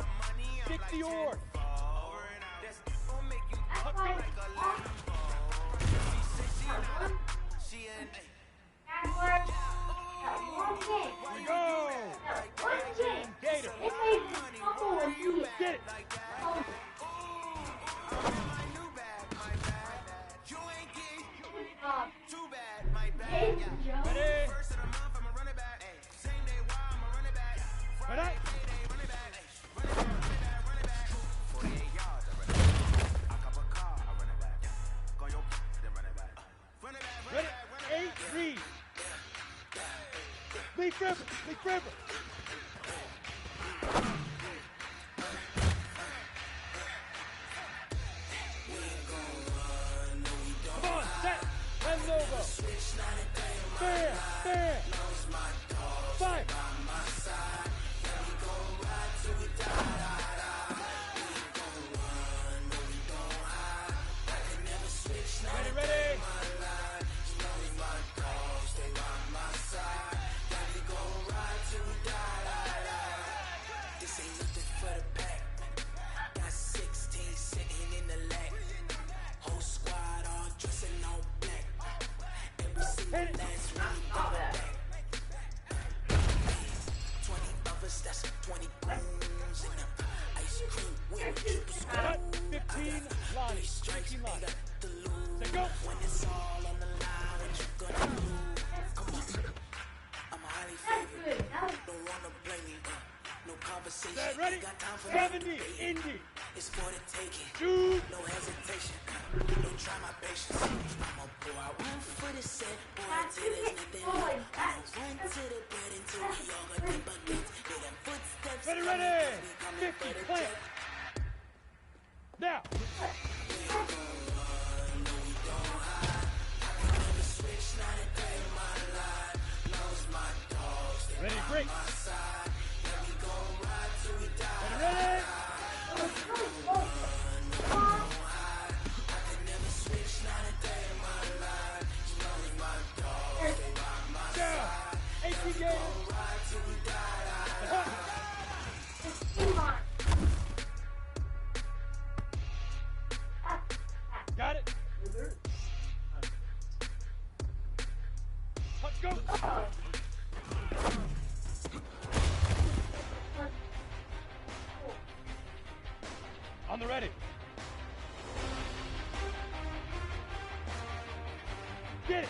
60 Orr. That's gonna make you That's look why like a lamb. She ain't. that one game. Here we go. That one game. Gator. It made me fumble when he Get it. Oh, Too bad, my bad. Jason Jones. Ready. First of the month, I'ma run it back. Same day, why I'ma run it back. Head up. Payday, run it back. Run it back, run it back, run it back. 48 yards, I run it back. I cop a car, I run it back. Go your then run it back. Run it back, run Ready. it back, run it 8 back. Reed. Leap river. Leap river. Come on, set. And logo. Bam, bam. 5. Ready, ready. This ain't nothing for the back. Got 16 sitting in the lag. Whole squad all dressing all black. Every single Hit it. last one got back. 20 of us, that's 20 goons in the ice cream with Cut. 15 Lonnie. 15 Lonnie. Set, go. When it's all on the line, what you gonna do? Come on. I'm highly That's favored. good. That was Don't wanna blame me. No conversation. Set, ready. Ain't got time for 70, Indy. It's for the taking. Shoot. No hesitation. Don't try my patience. I'ma pour out one for the set. Boy, until there's nothing left. I'ma run to the bed until we all got them buckets. Hear them footsteps. Ready, coming, ready. we coming 50, for the plant. check. Now. Ready, break. Ready, ready. Down. 18 Gators. Got it. Let's go. On the ready. Get it.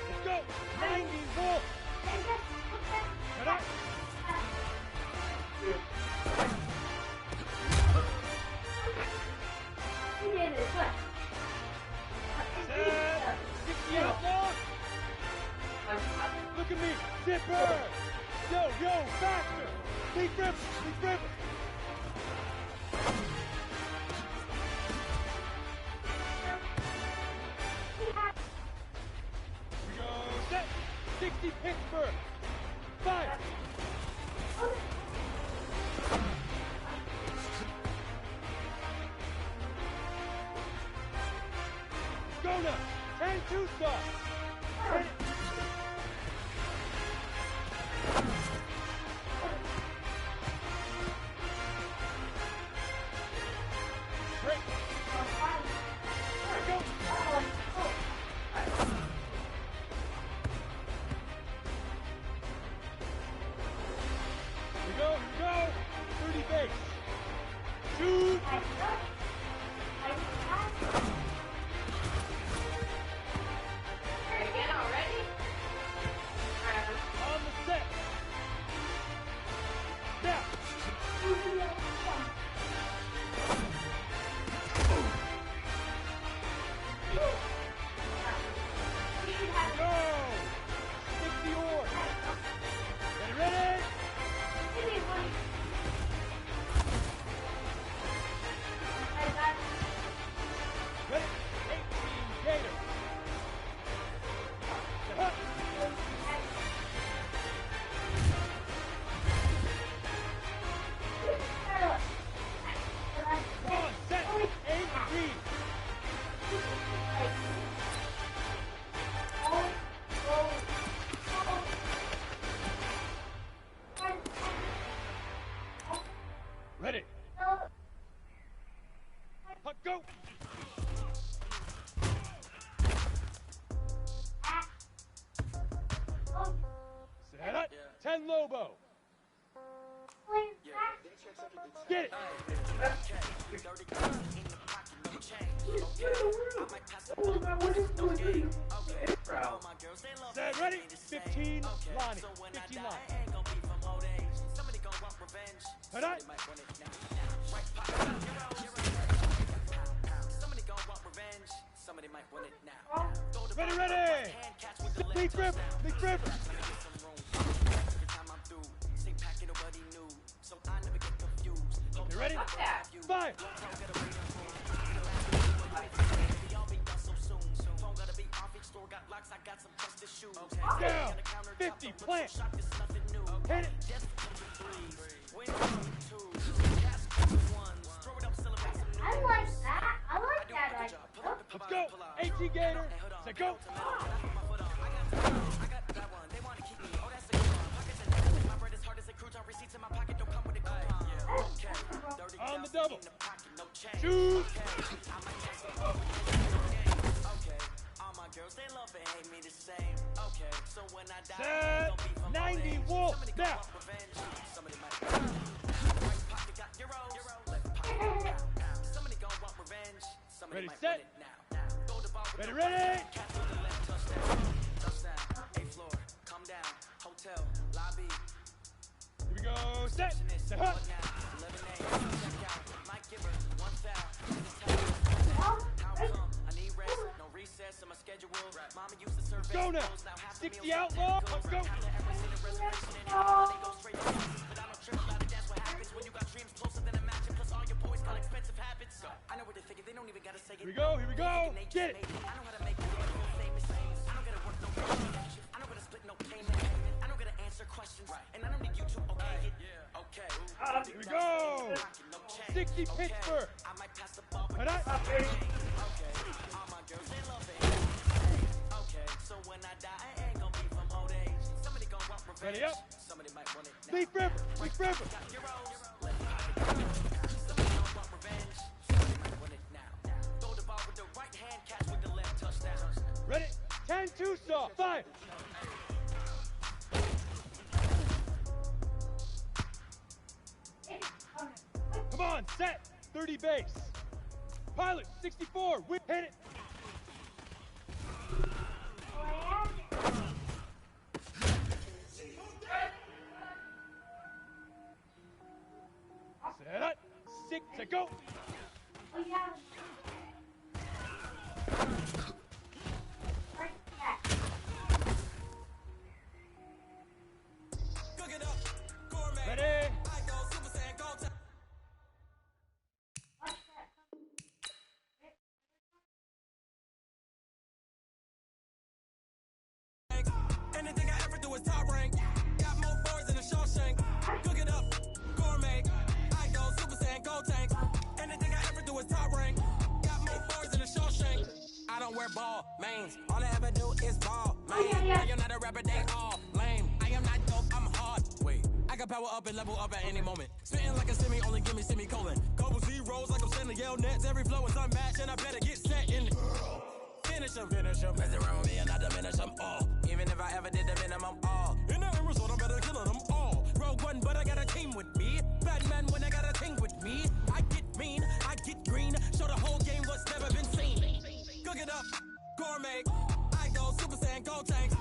Let's go. 90 volt. Shut up. Set. 68 long. Look at me. Zipper. Yo, faster. Leap rip. We go. Set. 60 Pittsburgh. 5. Go now. 10 2-star. Ready. Break. There we go. Here we go. 30 base. Shoot. On the set. Now. Go. 60 oar. Ready. Ready. 18 Gator. Huh. On set. 8 read. Ready. Huck, go. Set up. 10 Lobo. Get it. Set, ready. 15 Lonnie. 15 Lonnie. Set up. Somebody might want it now. Ready. Big grip. Every time I'm through, say packing nobody new, so I never get confused. You ready? 5. Down. 50. Plant. Hit it. I like that. Let's go. 18 Gator. Set, go. On the double. Shoot. Set. 90 Wolf. Now. Ready, set. Ready. set, hut. Let's go now. 60 outlaw. Let's go. Here we go. Here we go. Get it. Here we go. 60 Pittsburgh. Ready up. Leaf River. Leaf River. Ready. 10-2 saw. Fire. Come on, set. 30 base. Pilot, 64. Whip, hit it. Set up. 6 to go. Oh, yeah. Ready. Anything I ever do is top rank. Got more bars than a Shawshank. Cook it up, gourmet. I go Super Saiyan, go tank. Anything I ever do is top rank. Got more bars than a Shawshank. I don't wear ball mains. All I ever do is ball main. I am not a rapper, they all lame. I am not dope, I'm hard. Wait, I can power up and level up at any moment. Spitting like a semi, only give me semicolon. Couple zeros like I'm sending yell nets. Every flow is unmatched and I better get set in. Finish them. Mess around with me and I diminish them all. Even if I ever did the minimum all. In the end result, I'm better killing them all. Rogue One, but I got a team with me. Batman when I got a team with me. I get mean, I get green. Show the whole game what's never been seen. Cook it up, gourmet. I go Super Saiyan, go tank.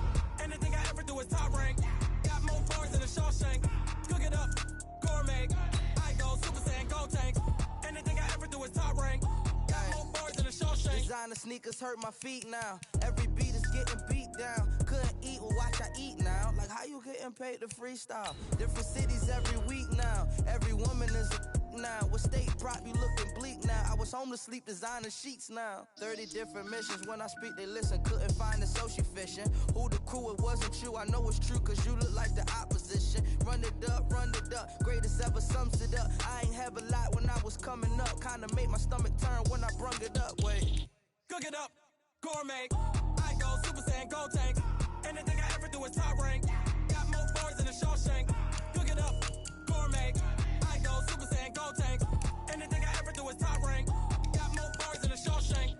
Anything I ever do is top rank. Got more bars than a Shawshank. Cook it up, gourmet. I go Super Saiyan, go tank. Anything I ever do is top rank. Got more bars than a Shawshank. Designer sneakers hurt my feet now. Every beat is getting beat down. Couldn't eat, well watch I eat now. Like how you getting paid to freestyle? Different cities every week now. Every woman is a now. What state prop you looking bleak now? I was home to sleep, designer sheets now. 30 different missions. When I speak they listen. Couldn't find the social fishing. Who the crew, it wasn't you. I know it's true cause you look like the opposition. Run it up, greatest ever sums it up. I ain't have a lot when I was coming up. Kinda made my stomach turn when I brung it up. Wait. Cook it up, gourmet. I go Super Saiyan, go tank. Anything I ever do is top rank. Got more bars than a Shawshank. Cook it up, gourmet. I go Super Saiyan, go tank. Anything I ever do is top rank. Got more bars than a Shawshank.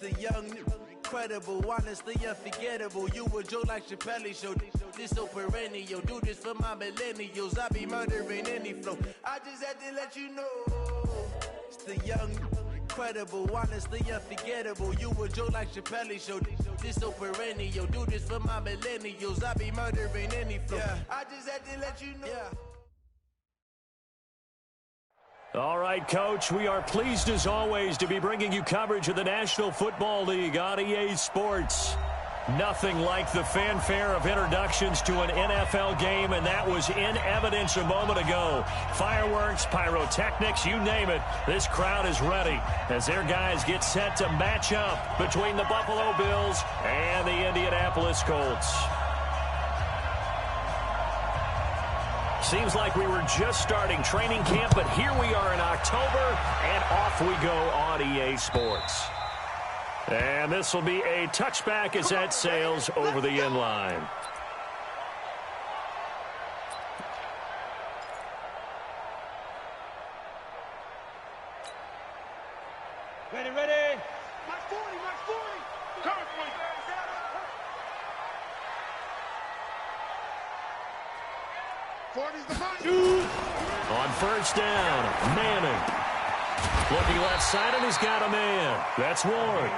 The young, incredible, honestly unforgettable. You a joke like Chappelle Show. This so perennial. Do this for my millennials. I be murdering any flow. I just had to let you know. It's the young, incredible, honestly unforgettable. You a joke like Chappelle Show. This so perennial. Do this for my millennials. I be murdering any flow. I just had to let you know. All right, Coach, we are pleased as always to be bringing you coverage of the National Football League on EA Sports. Nothing like the fanfare of introductions to an NFL game, and that was in evidence a moment ago. Fireworks, pyrotechnics, you name it. This crowd is ready as their guys get set to match up between the Buffalo Bills and the Indianapolis Colts. Seems like we were just starting training camp, but here we are in October, and off we go on EA Sports. And this will be a touchback as that sails over the end line. Ready, ready. Mark 40, Mark 40. Coming for you. On first down, Manning. Looking left side, and he's got a man. That's Ward.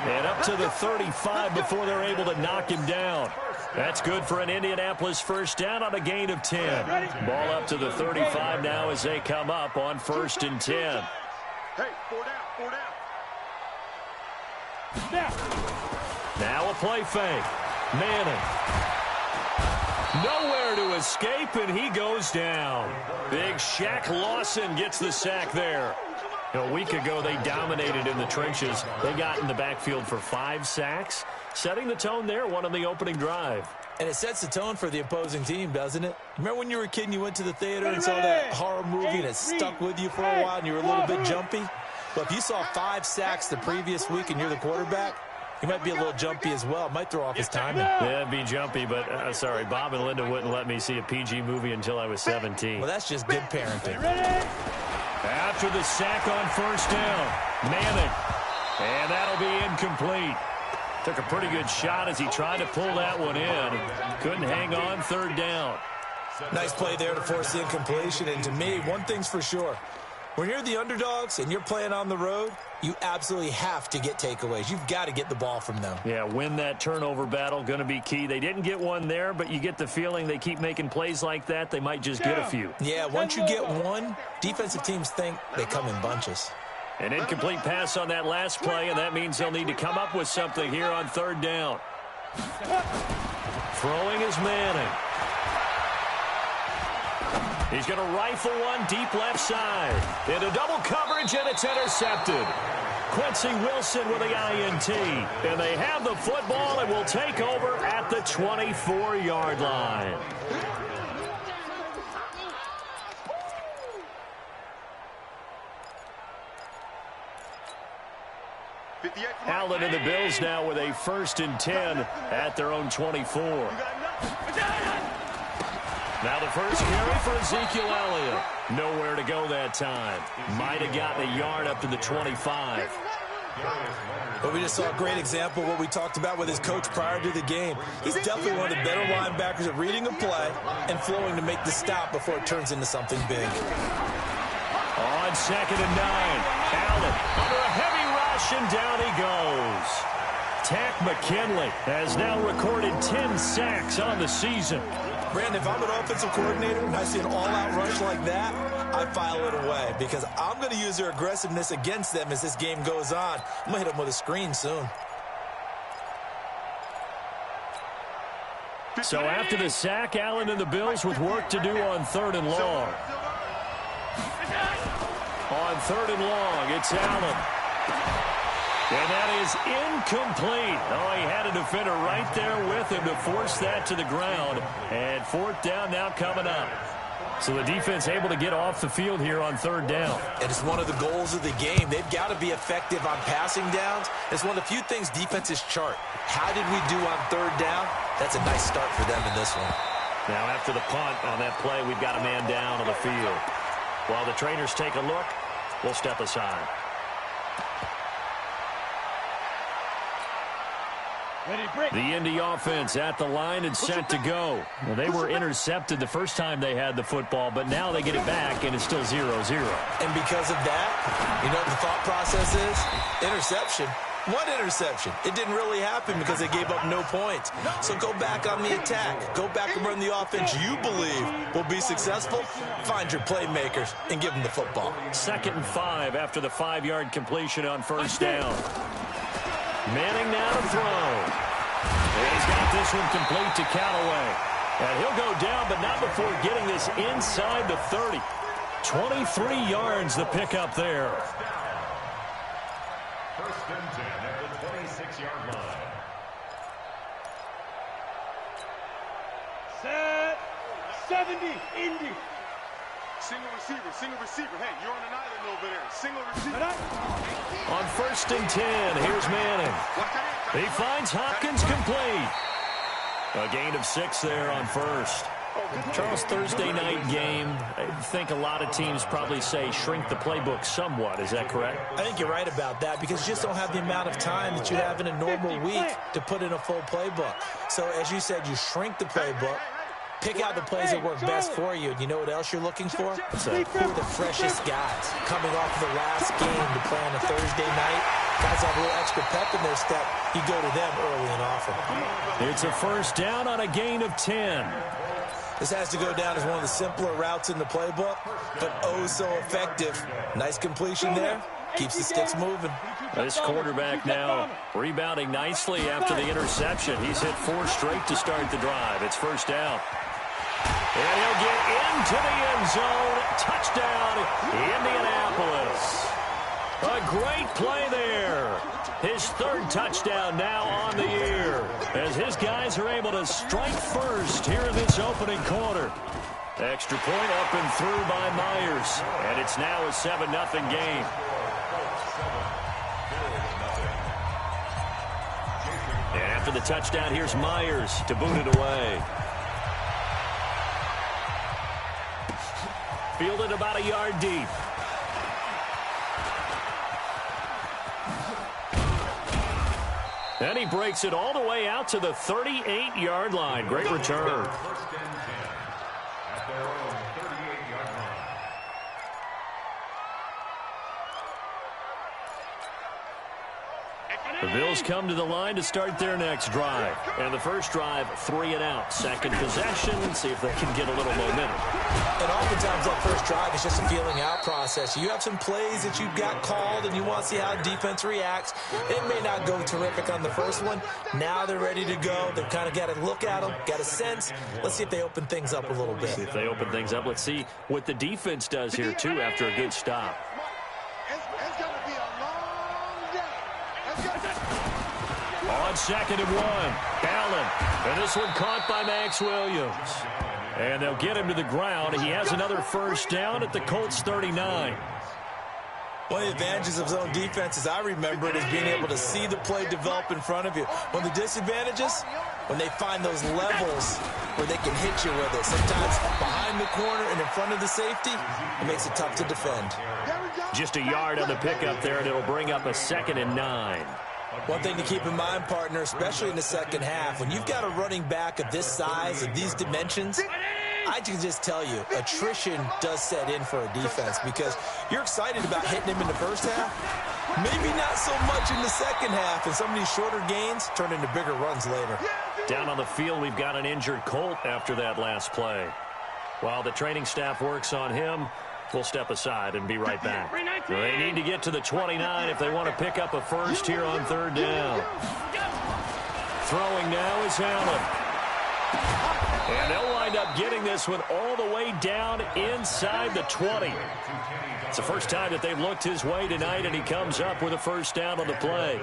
And up to the 35 before they're able to knock him down. That's good for an Indianapolis first down on a gain of 10. Ball up to the 35 now as they come up on 1st and 10. Hey, 4 down, 4 down. Now a play fake. Manning. Nowhere to escape, and he goes down. Big Shaq Lawson gets the sack there. A week ago, they dominated in the trenches. They got in the backfield for 5 sacks, setting the tone there, one on the opening drive. And it sets the tone for the opposing team, doesn't it? Remember when you were a kid and you went to the theater and saw that horror movie and it stuck with you for a while and you were a little bit jumpy? Well, if you saw 5 sacks the previous week and you're the quarterback, he might be a little jumpy as well. Might throw off his timing. Yeah, it'd be jumpy, but sorry, Bob and Linda wouldn't let me see a PG movie until I was 17. Well, that's just good parenting. After the sack on first down, Manning. And that'll be incomplete. Took a pretty good shot as he tried to pull that one in. Couldn't hang on, 3rd down. Nice play there to force the incompletion. And to me, one thing's for sure. When you're the underdogs and you're playing on the road, you absolutely have to get takeaways. You've got to get the ball from them. Yeah, win that turnover battle, going to be key. They didn't get one there, but you get the feeling they keep making plays like that, they might just get a few. Yeah, once you get one, defensive teams think they come in bunches. An incomplete pass on that last play, and that means they'll need to come up with something here on 3rd down. Throwing is Manning. He's going to rifle one deep left side. Into double coverage, and it's intercepted. Quincy Wilson with the INT. And they have the football and will take over at the 24-yard line. Allen and the Bills now with a 1st and 10 at their own 24. Now the first carry for Ezekiel Elliott. Nowhere to go that time. Might have gotten a yard up to the 25. But we just saw a great example of what we talked about with his coach prior to the game. He's definitely one of the better linebackers at reading a play and flowing to make the stop before it turns into something big. On 2nd and 9, Allen under a heavy rush, and down he goes. Tack McKinley has now recorded 10 sacks on the season. Brandon, if I'm an offensive coordinator and I see an all-out rush like that, I file it away because I'm going to use their aggressiveness against them as this game goes on. I'm going to hit them with a screen soon. So after the sack, Allen and the Bills with work to do on 3rd and long. On 3rd and long, it's Allen. And that is incomplete. Oh, he had a defender right there with him to force that to the ground. And 4th down now coming up. So the defense able to get off the field here on 3rd down. And it's one of the goals of the game. They've got to be effective on passing downs. It's one of the few things defenses chart. How did we do on 3rd down? That's a nice start for them in this one. Now after the punt on that play, we've got a man down on the field. While the trainers take a look, we'll step aside. The Indy offense at the line and set to go. Well, they were intercepted the first time they had the football, but now they get it back, and it's still 0-0. And because of that, you know what the thought process is? Interception. One interception. It didn't really happen because they gave up no points. So go back on the attack. Go back and run the offense you believe will be successful. Find your playmakers and give them the football. 2nd and 5 after the 5-yard completion on first down. Manning now to throw. And he's got this one complete to Callaway. And he'll go down, but not before getting this inside the 30. 23 yards the pickup there. 1st and 10 at the 26-yard line. Set. 70, Indy. Single receiver. Hey, you're on an island over there. Single receiver. On 1st and 10, here's Manning. He finds Hopkins complete. A gain of 6 there on first. Charles, Thursday night game, I think a lot of teams probably say shrink the playbook somewhat. Is that correct? I think you're right about that because you just don't have the amount of time that you have in a normal week to put in a full playbook. So, as you said, you shrink the playbook. Pick out the plays that work best for you. You know what else you're looking for? So who are the freshest guys coming off the last game to play on a Thursday night? Guys have a little extra pep in their step. You go to them early and often. It's a first down on a gain of 10. This has to go down as one of the simpler routes in the playbook, but oh so effective. Nice completion there. Keeps the sticks moving. This quarterback now rebounding nicely after the interception. He's hit 4 straight to start the drive. It's first down. And he'll get into the end zone. Touchdown, Indianapolis. A great play there. His 3rd touchdown now on the year as his guys are able to strike first here in this opening quarter. Extra point up and through by Myers. And it's now a 7-0 game. And after the touchdown, here's Myers to boot it away. Fielded about a yard deep. And he breaks it all the way out to the 38-yard line. Great return. The Bills come to the line to start their next drive. And the first drive, 3 and out. Second possession, see if they can get a little momentum. And oftentimes that first drive is just a feeling out process. You have some plays that you've got called and you want to see how the defense reacts. It may not go terrific on the first one. Now they're ready to go. They've kind of got to look at them, got a sense. Let's see if they open things up a little bit. See if they open things up. Let's see what the defense does here, too, after a good stop. On 2nd and 1, Allen. And this one caught by Max Williams. And they'll get him to the ground. He has another first down at the Colts 39. One of the advantages of zone defense, as I remember it, is being able to see the play develop in front of you. One of the disadvantages, when they find those levels where they can hit you with it. Sometimes behind the corner and in front of the safety, it makes it tough to defend. Just a yard on the pickup there, and it'll bring up a 2nd and 9. One thing to keep in mind, partner, especially in the second half, when you've got a running back of this size and these dimensions, I can just tell you, attrition does set in for a defense because you're excited about hitting him in the first half. Maybe not so much in the second half, and some of these shorter gains turn into bigger runs later. Down on the field, we've got an injured Colt after that last play. While the training staff works on him, we'll step aside and be right back. They need to get to the 29 if they want to pick up a first here on 3rd down. Throwing now is Allen. And they'll wind up getting this one all the way down inside the 20. It's the first time that they've looked his way tonight, and he comes up with a first down on the play.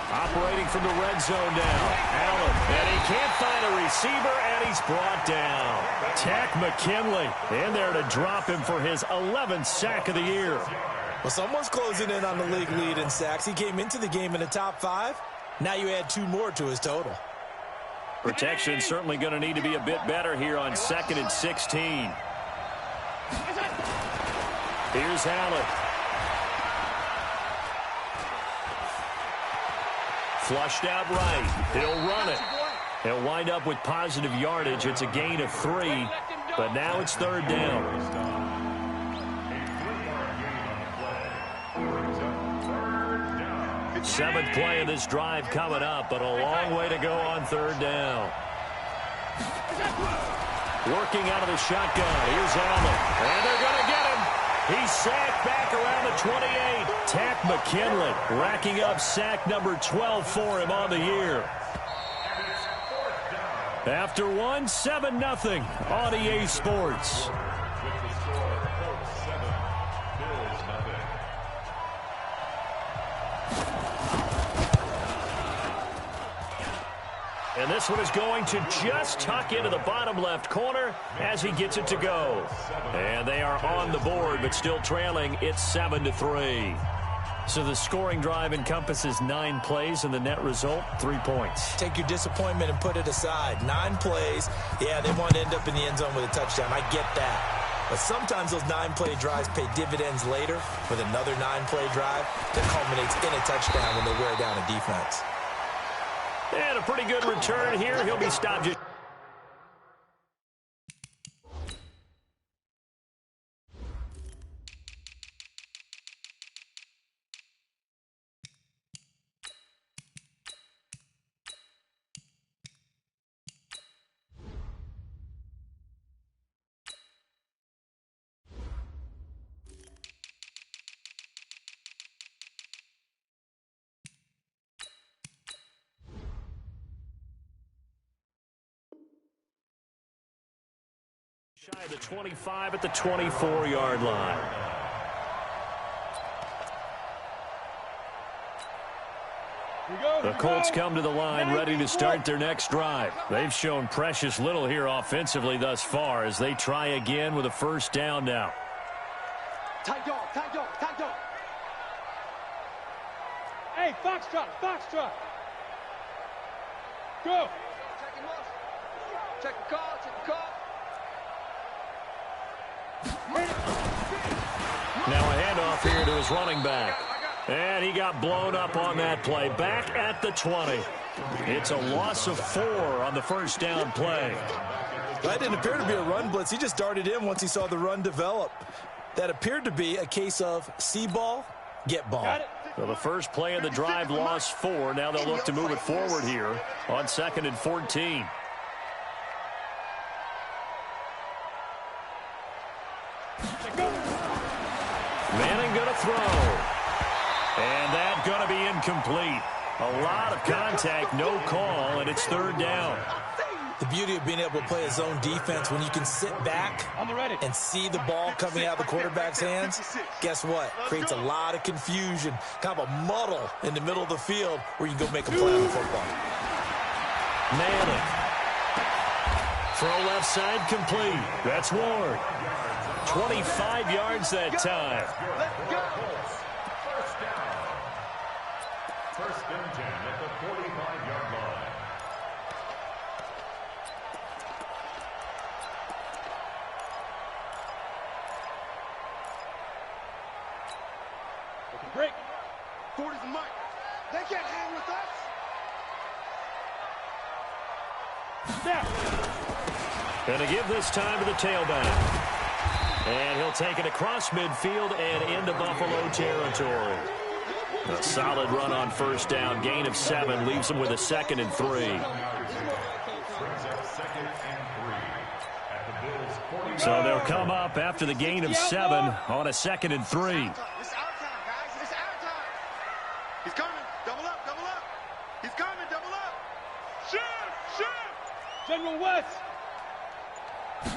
Operating from the red zone now, Allen, and he can't find a receiver, and he's brought down. Tack McKinley in there to drop him for his 11th sack of the year. Well, someone's closing in on the league lead in sacks. He came into the game in the top 5. Now you add 2 more to his total. Protection certainly going to need to be a bit better here on 2nd and 16. Here's Allen. Flushed out right. He'll run it. He'll wind up with positive yardage. It's a gain of 3, but now it's 3rd down. 7th play of this drive coming up, but a long way to go on 3rd down. Working out of the shotgun. Here's Allen. And they're going to get him. He's sacked back around the 28. Tack McKinley racking up sack number 12 for him on the year. After one, 7-0 on EA Sports. And this one is going to just tuck into the bottom left corner as he gets it to go. And they are on the board, but still trailing. It's 7-3. So the scoring drive encompasses 9 plays, and the net result, 3 points. Take your disappointment and put it aside. 9 plays. Yeah, they want to end up in the end zone with a touchdown. I get that. But sometimes those 9-play drives pay dividends later with another 9-play drive that culminates in a touchdown when they wear down a defense. And a pretty good return here. He'll be stopped just... shy of the 25 at the 24-yard line. The Colts come to the line ready to start their next drive. They've shown precious little here offensively thus far as they try again with a 1st down now. Tight dog, tight dog, tight dog. Hey, foxtrot, foxtrot. Go. Check the call, check the call. Now a handoff here to his running back. And he got blown up on that play. Back at the 20. It's a loss of 4 on the 1st down play. That didn't appear to be a run blitz. He just darted in once he saw the run develop. That appeared to be a case of see ball, get ball. So the first play of the drive lost 4. Now they'll look to move it forward here on 2nd and 14. Manning going to throw. And that going to be incomplete. A lot of contact, no call, and it's 3rd down. The beauty of being able to play a zone defense when you can sit back and see the ball coming out of the quarterback's hands, guess what? Creates a lot of confusion, kind of a muddle in the middle of the field where you can go make a play on the football. Manning. Throw left side complete. That's Ward. 25 yards that time. First and 10 at the 45-yard line. Break. 40's a mic. They can't hang with us. Snap. Going to give this time to the tailback. And he'll take it across midfield and into Buffalo territory. A solid run on 1st down. Gain of 7 leaves them with a 2nd and 3. So they'll come up after the gain of 7 on a 2nd and 3. It's our time, guys. It's our time. He's coming. Double up, double up. He's coming, double up. Shift, shift. General West.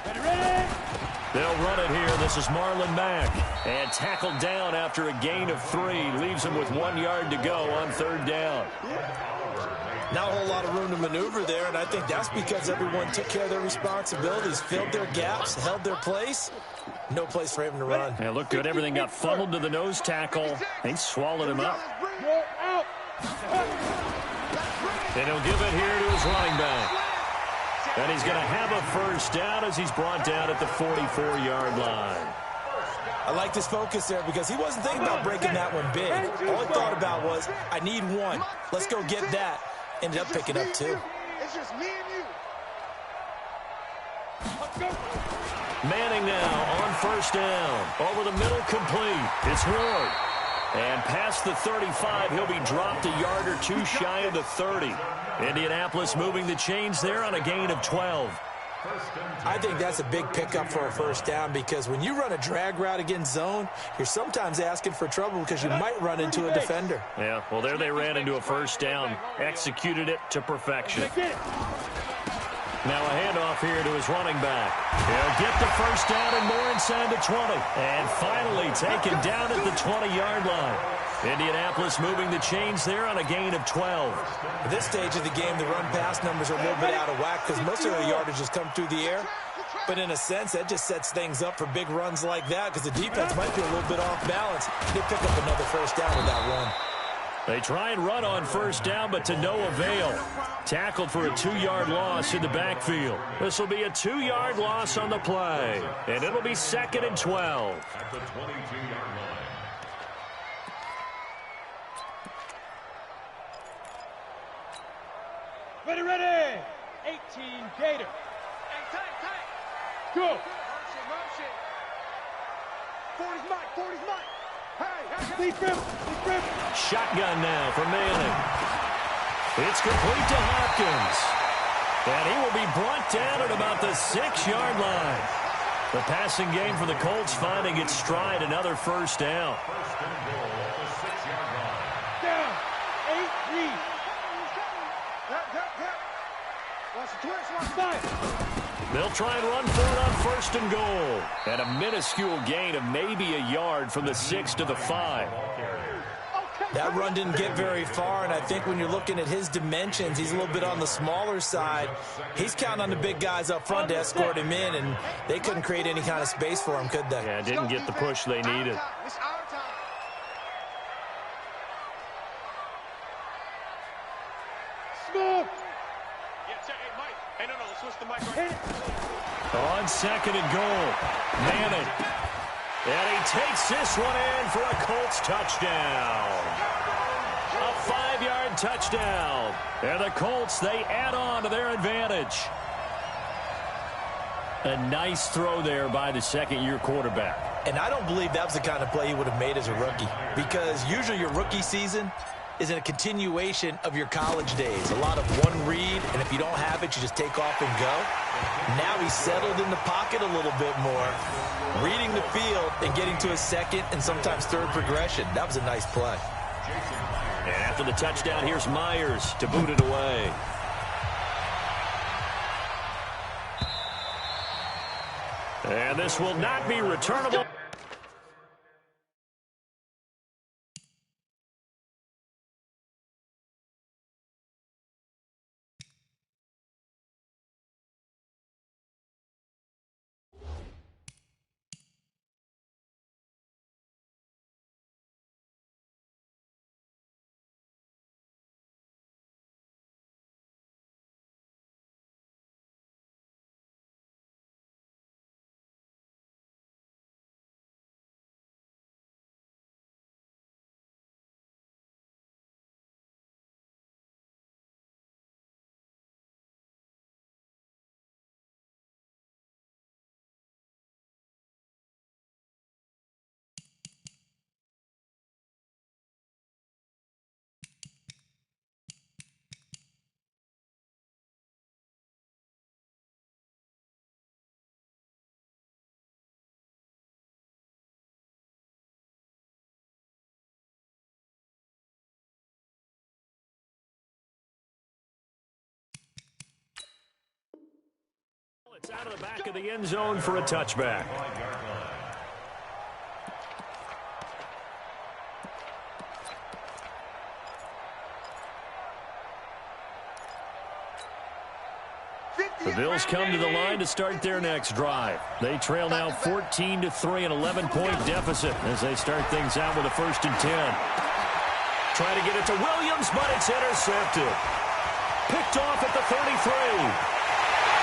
Ready. They'll run it here. This is Marlon Mack. And tackled down after a gain of 3. Leaves him with 1 yard to go on 3rd down. Not a whole lot of room to maneuver there, and I think that's because everyone took care of their responsibilities, filled their gaps, held their place. No place for him to run. Yeah, looked good. Everything got funneled to the nose tackle. He swallowed him up. Out. And he'll give it here to his running back. And he's going to have a first down as he's brought down at the 44-yard line. I like this focus there because he wasn't thinking about breaking that one big. All he thought about was, I need one. Let's go get that. Ended up picking up 2. It's just me and you. Manning now on first down. Over the middle, complete. It's Ward. And past the 35, he'll be dropped a yard or 2 shy of the 30. Indianapolis moving the chains there on a gain of 12. I think that's a big pickup for a first down because when you run a drag route against zone, you're sometimes asking for trouble because you might run into a defender. Yeah, well, there they ran into a first down, executed it to perfection. Now a handoff here to his running back. He'll get the first down and more inside the 20. And finally taken down at the 20-yard line. Indianapolis moving the chains there on a gain of 12. At this stage of the game, the run-pass numbers are a little bit out of whack because most of the yardage has come through the air. But in a sense, that just sets things up for big runs like that because the defense might be a little bit off balance. They pick up another first down with that run. They try and run on first down, but to no avail. Tackled for a 2-yard loss in the backfield. This will be a 2-yard loss on the play. And it'll be 2nd and 12. At the 22-yard line. Ready. 18 Gator. Hey, tight. Go. Motion. 40's Mike. Hey. Lead grip. Shotgun now for Manning. It's complete to Hopkins. And he will be brought down at about the 6-yard line. The passing game for the Colts finding its stride, another first down. First and goal at the 6-yard line. Down. 8-3. Watch the twist. Watch the They'll try and run for it on first and goal. And a minuscule gain of maybe a yard from the 6 to the 5. That run didn't get very far, and I think when you're looking at his dimensions, he's a little bit on the smaller side. He's counting on the big guys up front to escort him in, and they couldn't create any kind of space for him, could they? Yeah, didn't get the push they needed. It's our time. Smoke. Hey, Mike. Hey, no, switch the mic right. On 2nd and goal, Manning. And he takes this one in for a Colts touchdown. A 5-yard touchdown. And the Colts, they add on to their advantage. A nice throw there by the second-year quarterback. And I don't believe that was the kind of play he would have made as a rookie because usually your rookie season is a continuation of your college days. A lot of one read, and if you don't have it, you just take off and go. Now he's settled in the pocket a little bit more, reading the field and getting to his second and sometimes third progression. That was a nice play. And after the touchdown, here's Myers to boot it away. And this will not be returnable. It's out of the back of the end zone for a touchback. The Bills come to the line to start their next drive. They trail now 14-3, an 11-point deficit as they start things out with a 1st and 10. Try to get it to Williams, but it's intercepted. Picked off at the 33.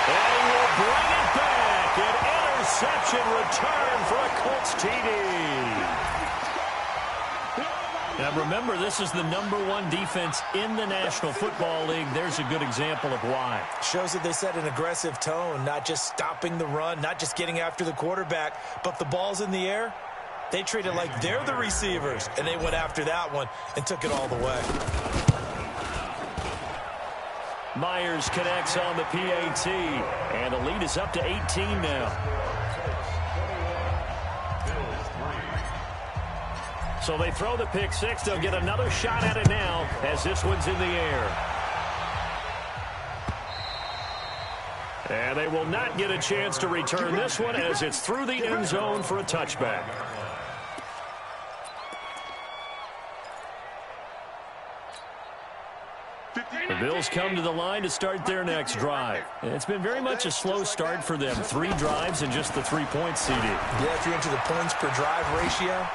And he will bring it back. An interception return for a Colts TD. Now, remember, this is the #1 defense in the National Football League. There's a good example of why. Shows that they set an aggressive tone, not just stopping the run, not just getting after the quarterback, but the ball's in the air. They treat it like they're the receivers, and they went after that one and took it all the way. Myers connects on the PAT, and the lead is up to 18 now. So they throw the pick six. They'll get another shot at it now as this one's in the air. And they will not get a chance to return this one as it's through the end zone for a touchback. The Bills come to the line to start their next drive. It's been very much a slow start for them. 3 drives and just the 3 points, CD. Yeah, if you're into the points per drive ratio,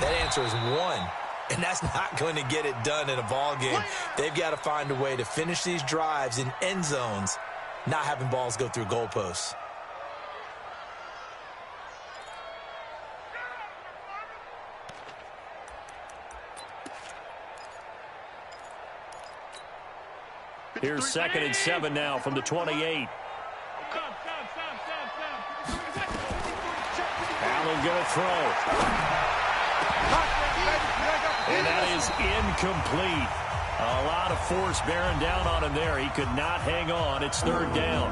that answer is 1. And that's not going to get it done in a ball game. They've got to find a way to finish these drives in end zones, not having balls go through goalposts. Here's 2nd and 7 now from the 28. Allen going to throw. And that is incomplete. A lot of force bearing down on him there. He could not hang on. It's 3rd down.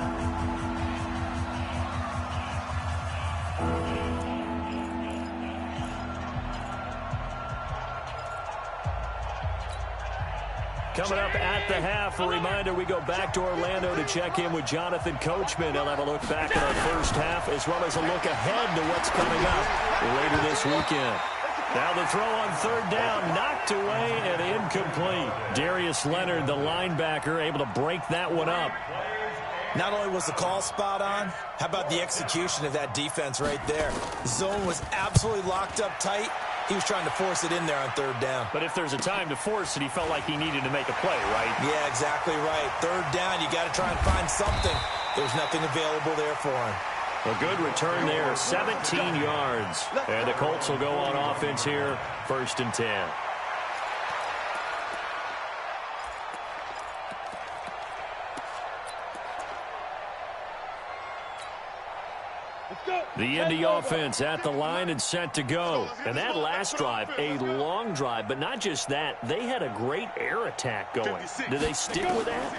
Coming up at the half, a reminder, we go back to Orlando to check in with Jonathan Coachman. He'll have a look back at our first half as well as a look ahead to what's coming up later this weekend. Now the throw on 3rd down, knocked away and incomplete. Darius Leonard, the linebacker, able to break that one up. Not only was the call spot on, how about the execution of that defense right there? The zone was absolutely locked up tight. He was trying to force it in there on 3rd down. But if there's a time to force it, he felt like he needed to make a play, right? Yeah, exactly right. 3rd down, you got to try and find something. There's nothing available there for him. A good return there, 17 yards. And the Colts will go on offense here, 1st and 10. The Indy offense at the line and set to go. And that last drive, a long drive, but not just that. They had a great air attack going. Do they stick with that?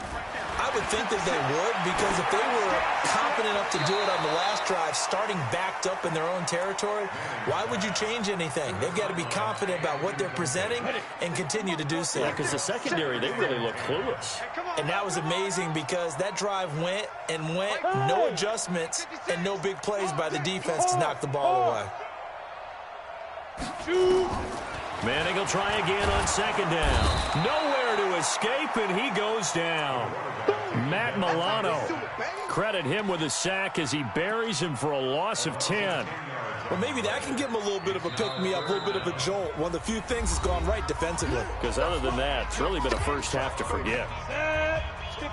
I would think that they would, because if they were confident enough to do it on the last drive, starting backed up in their own territory, why would you change anything? They've got to be confident about what they're presenting and continue to do so. Yeah, because the secondary, they really look clueless. And that was amazing because that drive went and went, no adjustments and no big plays by the defense to knock the ball away. Manning will try again on 2nd down. Nowhere to escape, and he goes down. Matt Milano, credit him with a sack as he buries him for a loss of 10. Well, maybe that can give him a little bit of a pick-me-up, a little bit of a jolt. One of the few things that's gone right defensively. Because other than that, it's really been a first half to forget. 15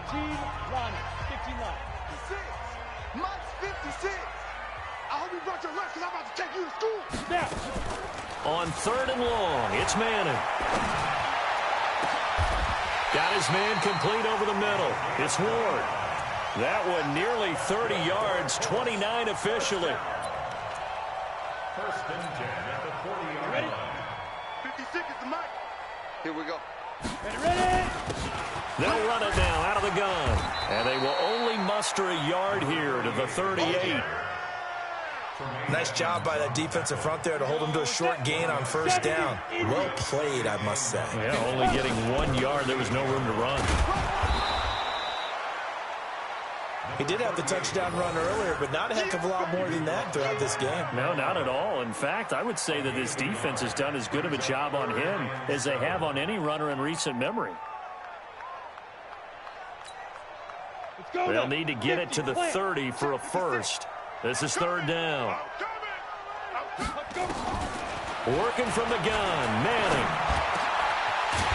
line. 15 line. 56. Mike's 56. I hope you brought your lunch because I'm about to take you to school. Now. On 3rd and long, it's Manning. Got his man complete over the middle. It's Ward. That one nearly 30 yards, 29 officially. 1st and 10 at the 40-yard line. 56 is the mic. Here we go. Ready? They'll run it now out of the gun. And they will only muster a yard here to the 38. Nice job by that defensive front there to hold him to a short gain on 1st down. Well played, I must say. Yeah, only getting 1 yard. There was no room to run. He did have the touchdown run earlier, but not a heck of a lot more than that throughout this game. No, not at all. In fact, I would say that this defense has done as good of a job on him as they have on any runner in recent memory. They'll need to get it to the 30 for a first. This is 3rd down. Working from the gun, Manning.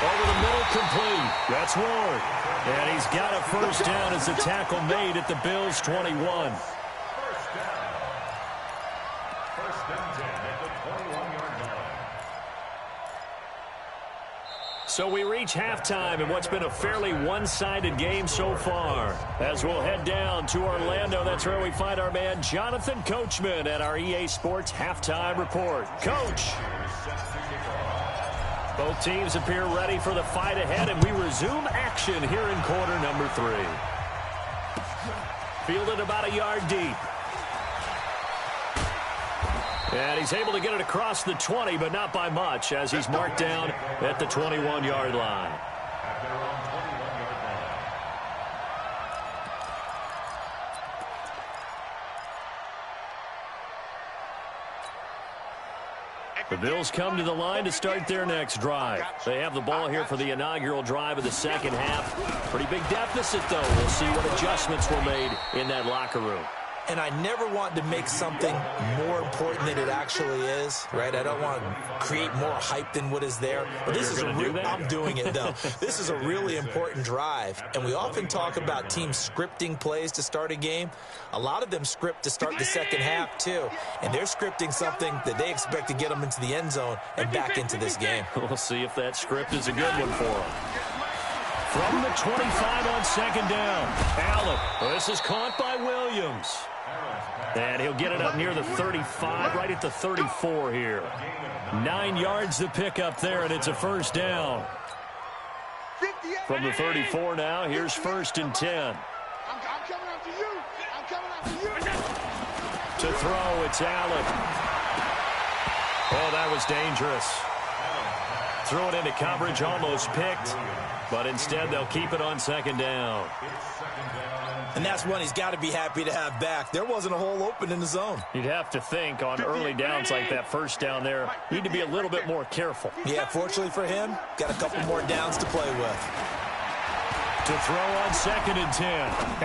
Over the middle, complete. That's Ward. And he's got a first down as the tackle made at the Bills' 21. First down 10 at the 21-yard line. So we reach halftime in what's been a fairly one-sided game so far. As we'll head down to Orlando, that's where we find our man Jonathan Coachman at our EA Sports Halftime Report. Coach! Both teams appear ready for the fight ahead, and we resume action here in quarter number 3. Fielded about a yard deep. And he's able to get it across the 20, but not by much, as he's marked down at the 21-yard line. At their own 21-yard line. The Bills come to the line to start their next drive. They have the ball here for the inaugural drive of the second half. Pretty big deficit, though. We'll see what adjustments were made in that locker room. And I never want to make something more important than it actually is, right? I don't want to create more hype than what is there. But this is I'm doing it, though. This is a really important drive. And we often talk about teams scripting plays to start a game. A lot of them script to start the second half, too. And they're scripting something that they expect to get them into the end zone and back into this game. We'll see if that script is a good one for them. From the 25 on second down, Allen. This is caught by Williams. And he'll get it up near the 35, right at the 34 here. 9 yards to pick up there, and it's a first down. From the 34 now, here's 1st and 10. I'm coming after you. I'm coming after you. To throw, it's Allen. Oh, that was dangerous. Throw it into coverage, almost picked. But instead, they'll keep it on second down. And that's one he's got to be happy to have back. There wasn't a hole open in the zone. You'd have to think on early downs like that first down there, you need to be a little bit more careful. Yeah, fortunately for him, got a couple more downs to play with. To throw on 2nd and 10.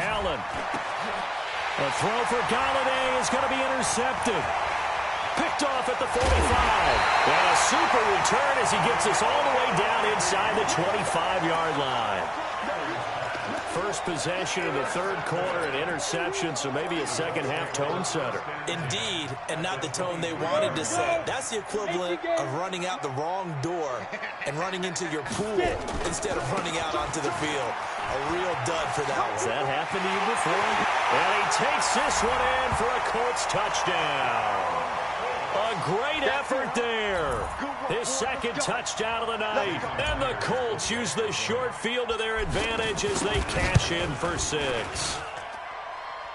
Allen. A throw for Galladay is going to be intercepted. Picked off at the 45. And a super return as he gets us all the way down inside the 25-yard line. First possession of the third quarter, an interception, so maybe a second-half tone setter. Indeed, and not the tone they wanted to set. That's the equivalent of running out the wrong door and running into your pool instead of running out onto the field. A real dud for that one. Has that happened to you before? And he takes this one in for a Colts touchdown. A great effort there. His second touchdown of the night. And the Colts use the short field to their advantage as they cash in for 6.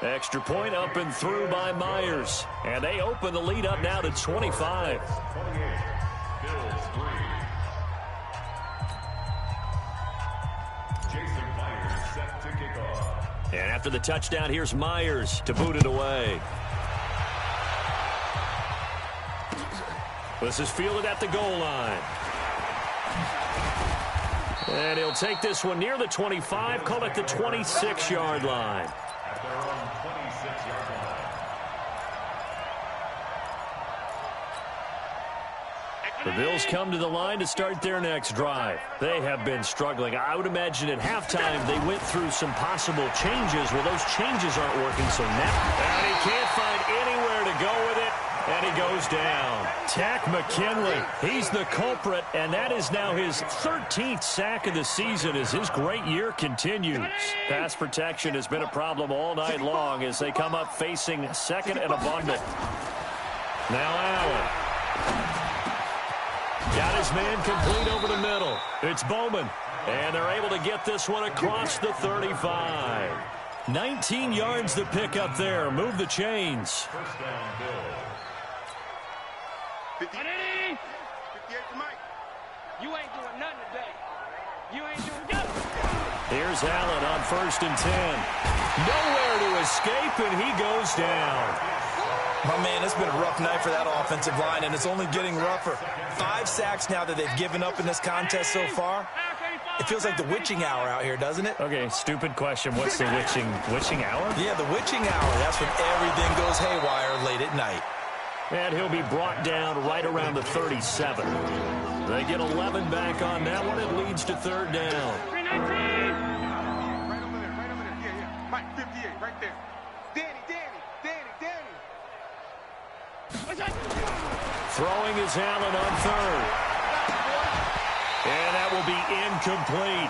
Extra point up and through by Myers. And they open the lead up now to 25. 28. Bills 3. Jason Myers set to kick off. And after the touchdown, here's Myers to boot it away. This is fielded at the goal line. And he'll take this one near the 25, call it the 26-yard line. At their own 26-yard line. The Bills come to the line to start their next drive. They have been struggling. I would imagine at halftime they went through some possible changes. Well, those changes aren't working, so now... And he can't find anywhere to go with it. And he goes down. Tack McKinley, he's the culprit, and that is now his 13th sack of the season as his great year continues. Pass protection has been a problem all night long as they come up facing second and a bundle. Now Allen. Got his man complete over the middle. It's Bowman, and they're able to get this one across the 35. 19 yards to pick up there. Move the chains. First down, Bills. 58 to Mike. You ain't doing nothing today. You ain't doing nothing. Here's Allen on 1st and 10. Nowhere to escape, and he goes down. My man, it's been a rough night for that offensive line, and it's only getting rougher. 5 sacks now that they've given up in this contest so far. It feels like the witching hour out here, doesn't it? Okay, stupid question. What's the witching hour? Yeah, the witching hour. That's when everything goes haywire late at night. And he'll be brought down right around the 37. They get 11 back on that one. It leads to third down. 319. Right over there. Yeah. Mike, 58, right there. Danny. Throwing is Allen on third. And that will be incomplete.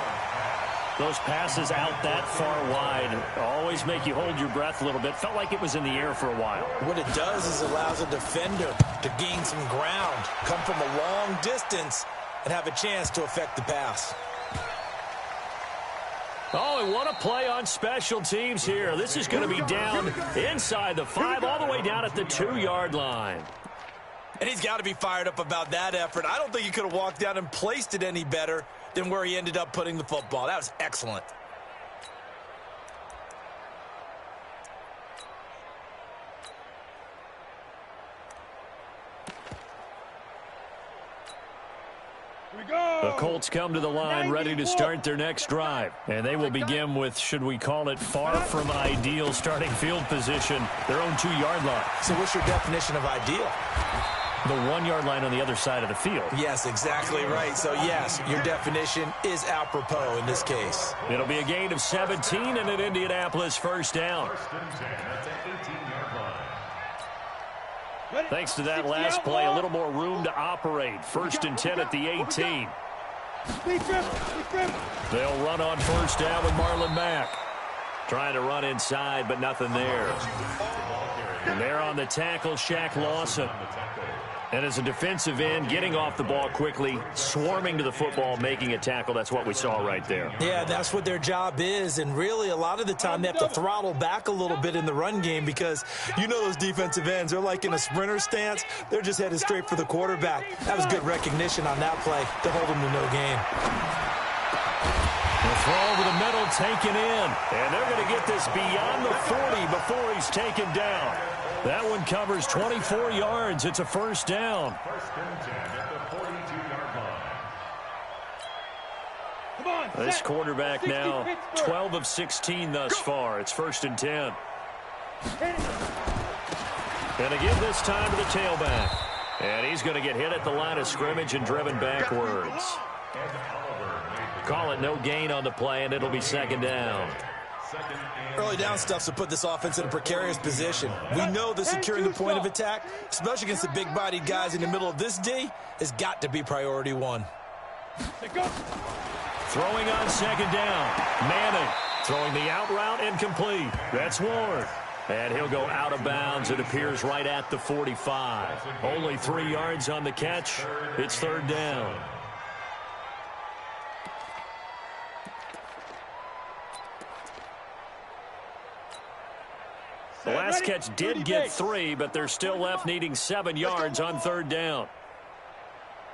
Those passes out that far wide always make you hold your breath a little bit. Felt like it was in the air for a while. What it does is allows a defender to gain some ground, come from a long distance, and have a chance to affect the pass. Oh, and what a play on special teams here. This is going to be down inside the 5, all the way down at the 2-yard line. And he's got to be fired up about that effort. I don't think he could have walked down and placed it any better than where he ended up putting the football. That was excellent. The Colts come to the line ready to start their next drive. And they will begin with, should we call it, far from ideal starting field position, their own 2-yard line. So what's your definition of ideal? The 1-yard line on the other side of the field. Yes, exactly right. So, yes, your definition is apropos in this case. It'll be a gain of 17 and an Indianapolis first down. Thanks to that last play, a little more room to operate. 1st and 10 at the 18. They'll run on first down with Marlon Mack. Trying to run inside, but nothing there. And there on the tackle, Shaq Lawson. And as a defensive end, getting off the ball quickly, swarming to the football, making a tackle. That's what we saw right there. Yeah, that's what their job is. And really, a lot of the time, they have to throttle back a little bit in the run game because you know those defensive ends, they're like in a sprinter stance. They're just headed straight for the quarterback. That was good recognition on that play to hold them to no gain. The throw over the middle, taken in. And they're going to get this beyond the 40 before he's taken down. That one covers 24 yards. It's a first down. 1st and 10 at the 42-yard line. This quarterback now 12 of 16 thus far. It's 1st and 10. And again this time to the tailback. And he's going to get hit at the line of scrimmage and driven backwards. Call it no gain on the play, and it'll be 2nd down. Early down stuff to put this offense in a precarious position. We know that securing the point of attack, especially against the big-bodied guys in the middle of this D, has got to be priority 1. Throwing on 2nd down. Manning throwing the out route, incomplete. That's Ward. And he'll go out of bounds. It appears right at the 45. Only 3 yards on the catch. It's 3rd down. The last catch did get 3, but they're still left needing 7 yards on 3rd down.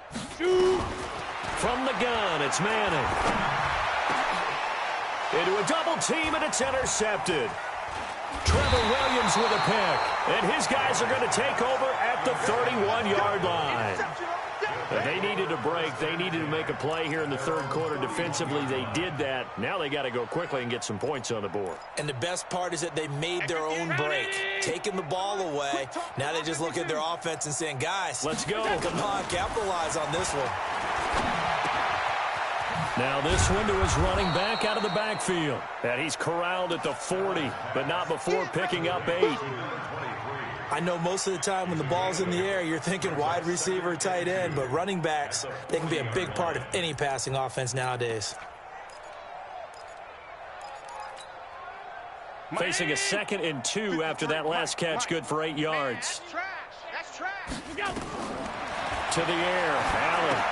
From the gun, it's Manning. Into a double team, and it's intercepted. Trevor Williams with a pick. And his guys are going to take over at the 31-yard line. But they needed a break. They needed to make a play here in the 3rd quarter. Defensively, they did that. Now they got to go quickly and get some points on the board. And the best part is that they made their own break, taking the ball away. Now they just look at their offense and saying, guys, let's go. Come on, capitalize on this one. Now this one to his running back out of the backfield. And he's corralled at the 40, but not before picking up 8. I know most of the time when the ball's in the air, you're thinking wide receiver, tight end, but running backs, they can be a big part of any passing offense nowadays. Facing a 2nd and 2 after that last catch, good for 8 yards. That's trash. To the air, Allen.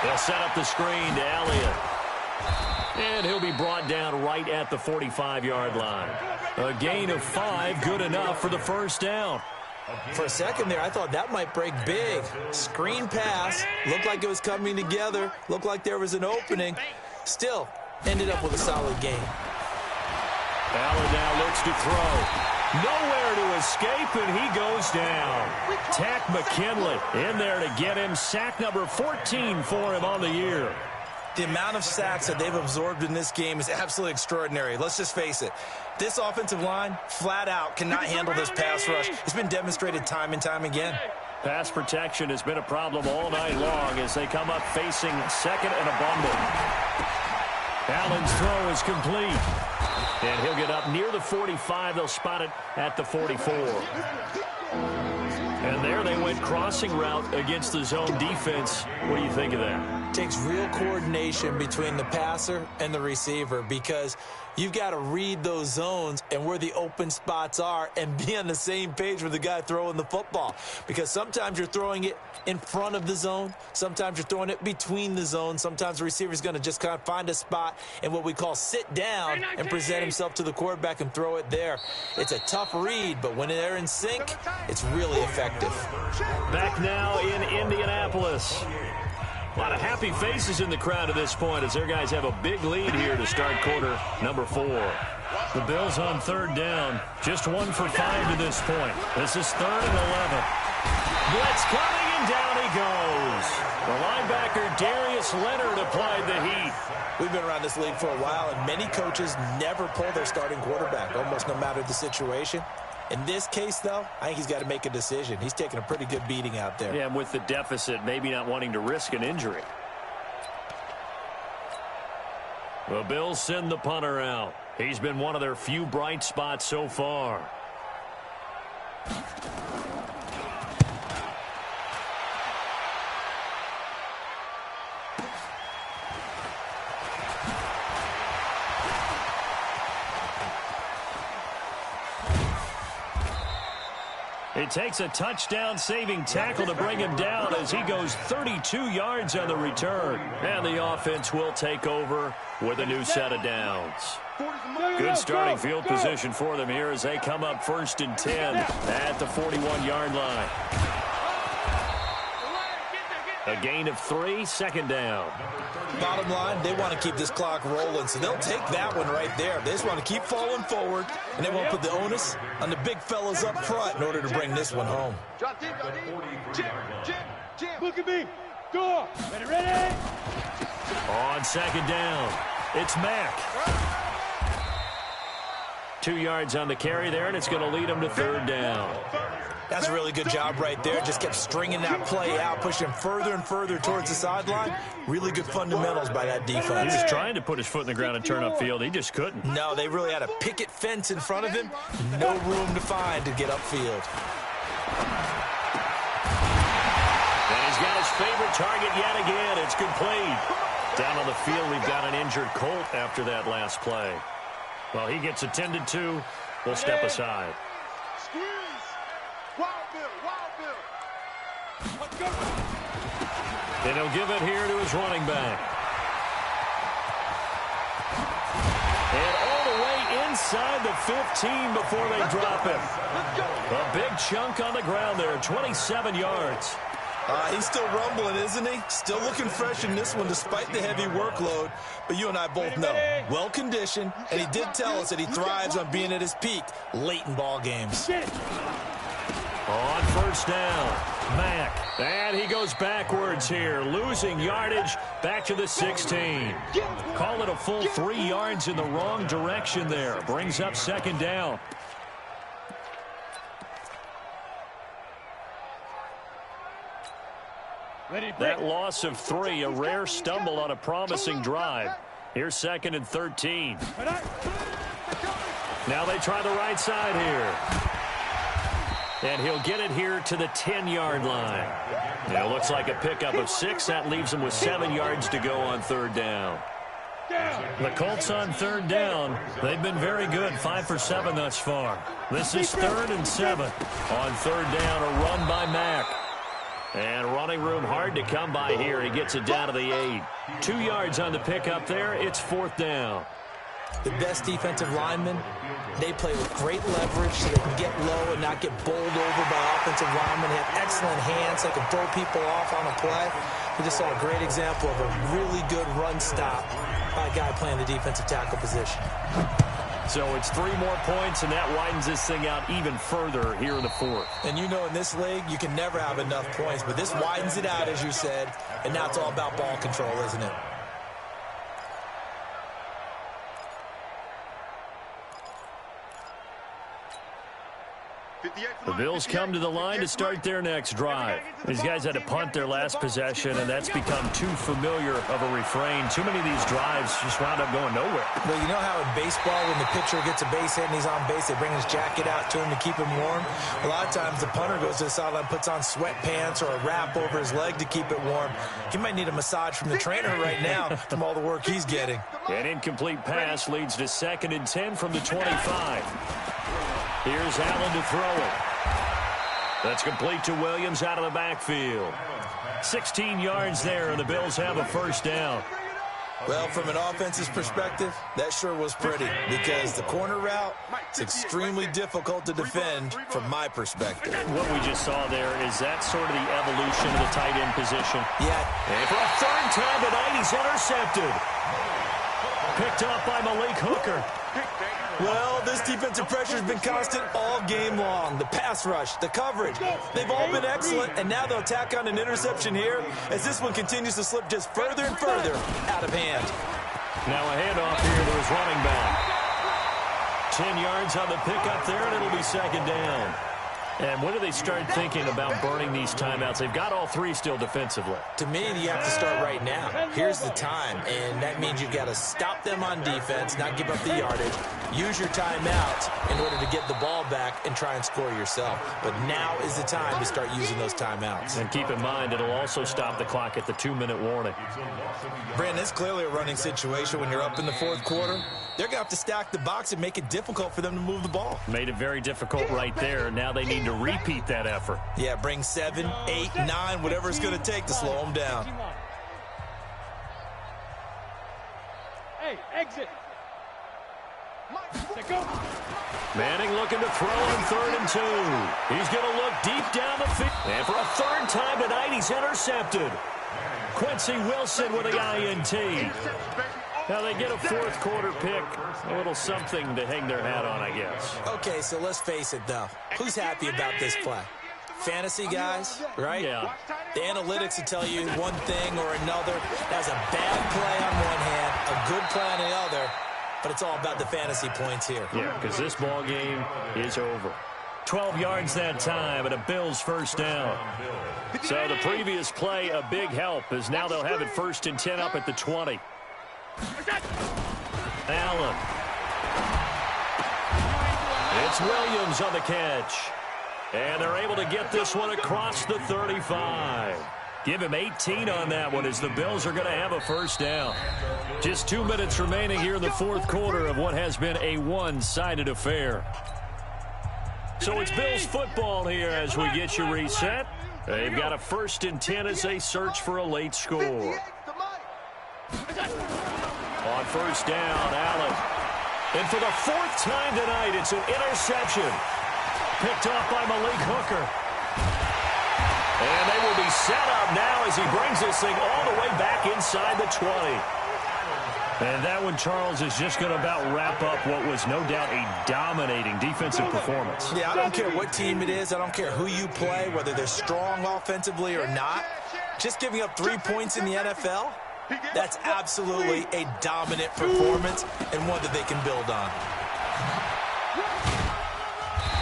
They'll set up the screen to Elliott. And he'll be brought down right at the 45-yard line. A gain of 5, good enough for the first down. For a second there, I thought that might break big. Screen pass, looked like it was coming together, looked like there was an opening. Still, ended up with a solid gain. Allen now looks to throw. Nowhere to escape, and he goes down. Tack McKinley in there to get him. Sack number 14 for him on the year. The amount of sacks that they've absorbed in this game is absolutely extraordinary. Let's just face it. This offensive line, flat out, cannot handle this pass rush. It's been demonstrated time and time again. Pass protection has been a problem all night long as they come up facing second and a bundle. Allen's throw is complete. And he'll get up near the 45. They'll spot it at the 44. And there they went crossing route against the zone defense. What do you think of that? Takes real coordination between the passer and the receiver because you've got to read those zones and where the open spots are and be on the same page with the guy throwing the football. Because sometimes you're throwing it in front of the zone. Sometimes you're throwing it between the zones. Sometimes the receiver's going to just kind of find a spot and what we call sit down and present himself to the quarterback and throw it there. It's a tough read, but when they're in sync, it's really effective. Back now in Indianapolis. A lot of happy faces in the crowd at this point as their guys have a big lead here to start quarter number 4. The Bills on third down. Just 1 for 5 to this point. This is 3rd and 11. Blitz coming, and down he goes. The linebacker Darius Leonard applied the heat. We've been around this league for a while, and many coaches never pull their starting quarterback, almost no matter the situation. In this case, though, I think he's got to make a decision. He's taking a pretty good beating out there. Yeah, and with the deficit, maybe not wanting to risk an injury. The Bills send the punter out. He's been one of their few bright spots so far. It takes a touchdown-saving tackle to bring him down as he goes 32 yards on the return. And the offense will take over with a new set of downs. Good starting field position for them here as they come up 1st and 10 at the 41-yard line. A gain of 3, 2nd down. Bottom line, they want to keep this clock rolling, so they'll take that one right there. They just want to keep falling forward, and they won't put the onus on the big fellas up front in order to bring this one home. Look at me. Go. Ready? On 2nd down, it's Mack. 2 yards on the carry there, and it's going to lead them to 3rd down. That's a really good job right there. Just kept stringing that play out, pushing him further and further towards the sideline. Really good fundamentals by that defense. He was trying to put his foot in the ground and turn upfield. He just couldn't. No, they really had a picket fence in front of him. No room to find to get upfield. And he's got his favorite target yet again. It's complete. Down on the field, we've got an injured Colt after that last play. Well, he gets attended to. We'll step aside. And he'll give it here to his running back. And all the way inside the 15 before they drop him. A big chunk on the ground there, 27 yards. He's still rumbling, isn't he? Still looking fresh in this one despite the heavy workload. But you and I both know, well-conditioned, and he did tell us that he thrives on being at his peak late in ball games. On 1st down, Mack. And he goes backwards here, losing yardage back to the 16. Call it a full 3 yards in the wrong direction there. Brings up 2nd down. That loss of 3, a rare stumble on a promising drive. Here's 2nd and 13. Now they try the right side here. And he'll get it here to the 10-yard line. It looks like a pickup of 6. That leaves him with 7 yards to go on 3rd down. The Colts on 3rd down. They've been very good, 5 for 7 thus far. This is 3rd and 7. On 3rd down, a run by Mack. And running room hard to come by here. He gets it down to the 8. 2 yards on the pickup there. It's 4th down. The best defensive linemen, they play with great leverage so they can get low and not get bowled over by offensive linemen. They have excellent hands. They can throw people off on a play. We just saw a great example of a really good run stop by a guy playing the defensive tackle position. So it's 3 more points, and that widens this thing out even further here in the 4th. And you know in this league, you can never have enough points, but this widens it out, as you said, and now it's all about ball control, isn't it? The Bills come to the line to start their next drive. These guys had to punt their last possession, and that's become too familiar of a refrain. Too many of these drives just wound up going nowhere. Well, you know how in baseball, when the pitcher gets a base hit and he's on base, they bring his jacket out to him to keep him warm? A lot of times the punter goes to the sideline, puts on sweatpants or a wrap over his leg to keep it warm. He might need a massage from the trainer right now from all the work he's getting. An incomplete pass leads to 2nd and 10 from the 25. Here's Allen to throw it. That's complete to Williams out of the backfield. 16 yards there, and the Bills have a first down. Well, from an offensive perspective, that sure was pretty because the corner route is extremely difficult to defend from my perspective. What we just saw there is that sort of the evolution of the tight end position. Yeah. And for a third time tonight, he's intercepted. Picked up by Malik Hooker. Well, this defensive pressure has been constant all game long. The pass rush, the coverage, they've all been excellent, and now they'll tack on an interception here as this one continues to slip just further and further out of hand. Now a handoff here to his running back. 10 yards on the pickup there, and it'll be 2nd down. And when do they start thinking about burning these timeouts? They've got all 3 still defensively. To me, you have to start right now. Here's the time, and that means you've got to stop them on defense, not give up the yardage, use your timeouts in order to get the ball back and try and score yourself. But now is the time to start using those timeouts. And keep in mind, it'll also stop the clock at the 2-minute warning. Brandon, it's clearly a running situation when you're up in the 4th quarter. They're going to have to stack the box and make it difficult for them to move the ball. Made it very difficult right there. Now they need to repeat that effort. Yeah, bring 7, 8, 9, whatever it's going to take to slow them down. Hey, exit. Go. Manning looking to throw on 3rd and 2. He's going to look deep down the field. And for a 3rd time tonight, he's intercepted. Quincy Wilson with the INT. Now they get a 4th quarter pick. A little something to hang their hat on, I guess. Okay, so let's face it, though. Who's happy about this play? Fantasy guys, right? Yeah. The analytics will tell you one thing or another. That's a bad play on one hand, a good play on the other, but it's all about the fantasy points here. Yeah, because this ball game is over. 12 yards that time, and a Bills first down. So the previous play, a big help, as now they'll have it 1st and 10 up at the 20. Allen. It's Williams on the catch. And they're able to get this one across the 35. Give him 18 on that one as the Bills are going to have a first down. Just 2 minutes remaining here in the 4th quarter of what has been a one-sided affair. So it's Bills football here as we get you reset. They've got a 1st and 10 as they search for a late score. On 1st down, Allen. And for the 4th time tonight, it's an interception. Picked off by Malik Hooker. And they will be set up now as he brings this thing all the way back inside the 20. And that one, Charles, is just going to about wrap up what was no doubt a dominating defensive performance. Yeah, I don't care what team it is. I don't care who you play, whether they're strong offensively or not. Just giving up 3 points in the NFL, that's absolutely a dominant performance and one that they can build on.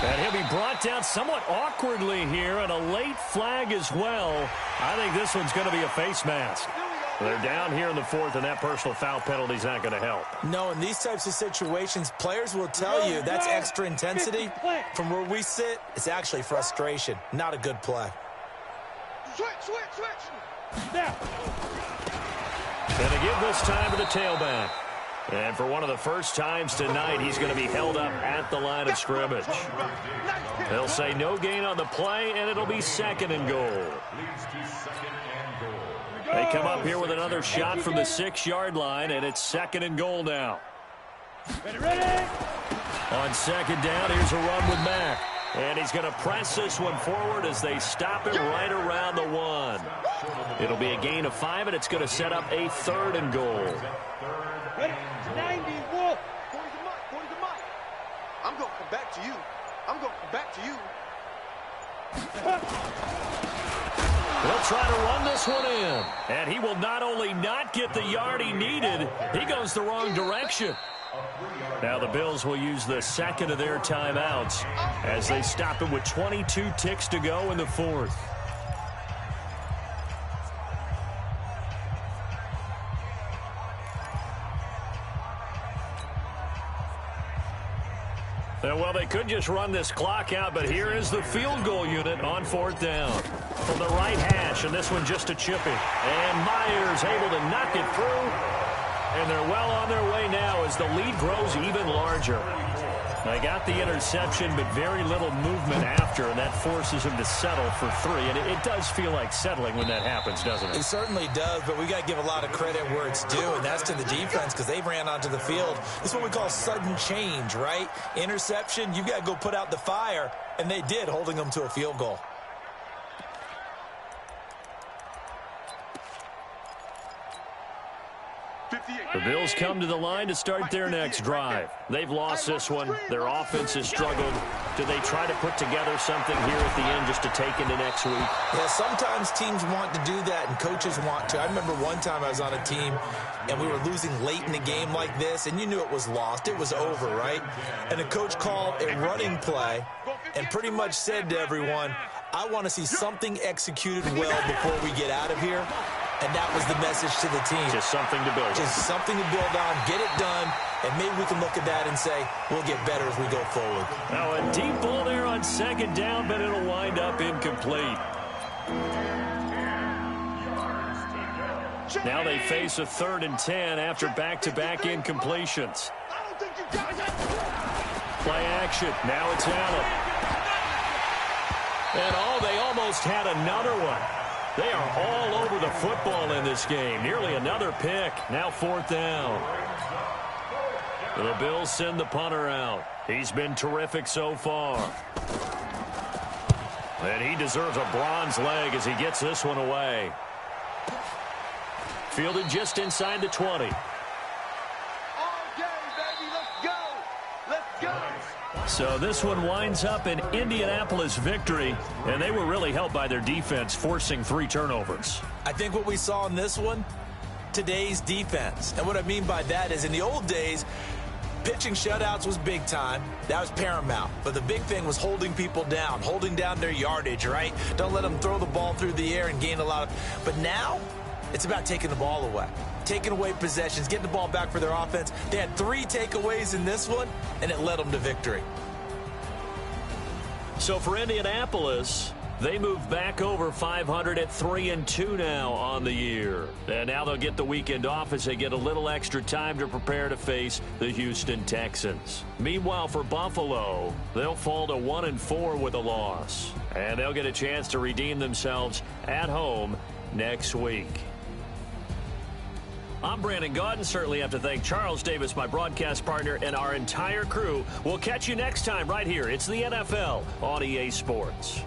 And he'll be brought down somewhat awkwardly here, and a late flag as well. I think this one's going to be a face mask. They're down here in the 4th, and that personal foul penalty is not going to help. No, in these types of situations, players will tell you that's extra intensity. From where we sit, it's actually frustration, not a good play. Switch. Now. And to give this time to the tailback. And for one of the first times tonight, he's going to be held up at the line of scrimmage. They'll say no gain on the play, and it'll be 2nd and goal. They come up here with another shot from the 6-yard line, and it's 2nd and goal now. Ready. On 2nd down, here's a run with Mack. And he's going to press this one forward as they stop it right around the 1. It'll be a gain of 5, and it's going to set up a 3rd and goal. Ready. 90, Wolf. 40 to Mike. I'm going to come back to you. He'll try to run this one in. And he will not only not get the yard he needed, he goes the wrong direction. Now the Bills will use the second of their timeouts as they stop it with 22 ticks to go in the fourth. Well, they could just run this clock out, but here is the field goal unit on fourth down. From the right hash, and this one just a chippy. And Myers able to knock it through. And they're well on their way now as the lead grows even larger. They got the interception, but very little movement after, and that forces him to settle for 3. And it does feel like settling when that happens, doesn't it? It certainly does, but we got to give a lot of credit where it's due, and that's to the defense because they ran onto the field. This is what we call sudden change, right? Interception, you got to go put out the fire, and they did, holding them to a field goal. The Bills come to the line to start their next drive. They've lost this one. Their offense has struggled. Do they try to put together something here at the end just to take into next week? Yeah, sometimes teams want to do that and coaches want to. I remember one time I was on a team and we were losing late in the game like this, and you knew it was lost. It was over, right? And the coach called a running play and pretty much said to everyone, I want to see something executed well before we get out of here. And that was the message to the team. Just something to build on. Just something to build on, get it done, and maybe we can look at that and say, we'll get better as we go forward. Now a deep ball there on second down, but it'll wind up incomplete. Now they face a 3rd and 10 after back-to-back incompletions. Play action. Now it's Allen. And they almost had another one. They are all over the football in this game. Nearly another pick. Now 4th down. The Bills send the punter out. He's been terrific so far. And he deserves a bronze leg as he gets this one away. Fielded just inside the 20. All day, baby. Let's go. Let's go. So this one winds up an Indianapolis victory, and they were really helped by their defense, forcing 3 turnovers. I think what we saw in this one, today's defense. And what I mean by that is in the old days, pitching shutouts was big time. That was paramount. But the big thing was holding people down, holding down their yardage, right? Don't let them throw the ball through the air and gain a lot of... But now, it's about taking the ball away. Taking away possessions, getting the ball back for their offense. They had 3 takeaways in this one, and it led them to victory. So for Indianapolis, they move back over 500 at 3-2 now on the year. And now they'll get the weekend off as they get a little extra time to prepare to face the Houston Texans. Meanwhile, for Buffalo, they'll fall to 1-4 with a loss. And they'll get a chance to redeem themselves at home next week. I'm Brandon Gaudin. Certainly have to thank Charles Davis, my broadcast partner, and our entire crew. We'll catch you next time right here. It's the NFL on EA Sports.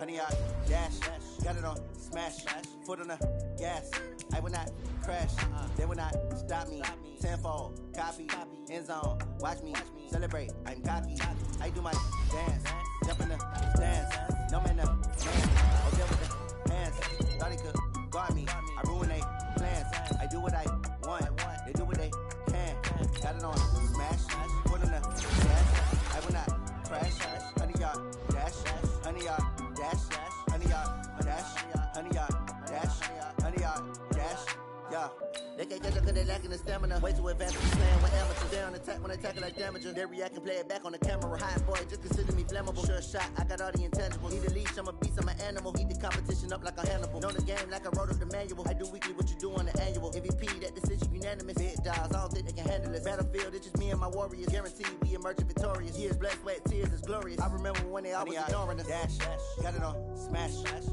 100-yard dash. Got it on smash. Foot on the gas. I will not crash. They will not stop me. Tenfold, copy, end zone. Watch me celebrate. I'm cocky. I do my dance. Jump in the stands. No man, no man. Oh, deal with the hands. Thought he could guard me. I ruin they plans. I do what I want. They do what they can. Got it on smash. Foot on the gas. I will not crash. 100-yard dash. 100-yard dash. 100-yard dash. 100-yard dash. 100-yard dash. Yeah. They can't catch up cause they lacking the stamina. Way too advanced to be playing with amateurs. They on attack when they tackle like damager. They react and play it back on the camera. Hot boy, just consider me flammable. Sure shot, I got all the intangibles. Need a leash, I'm a beast, I'm an animal. Heat the competition up like a Hannibal. Know the game like I wrote up the manual. I do weekly what you do on the annual. MVP, that decision unanimous. Big dogs, I don't think they can handle it. Battlefield, it's just me and my warriors. Guaranteed we emerging victorious. Years, blood, sweat, tears is glorious. I remember when they always ignoring us. Dash, got it on smash.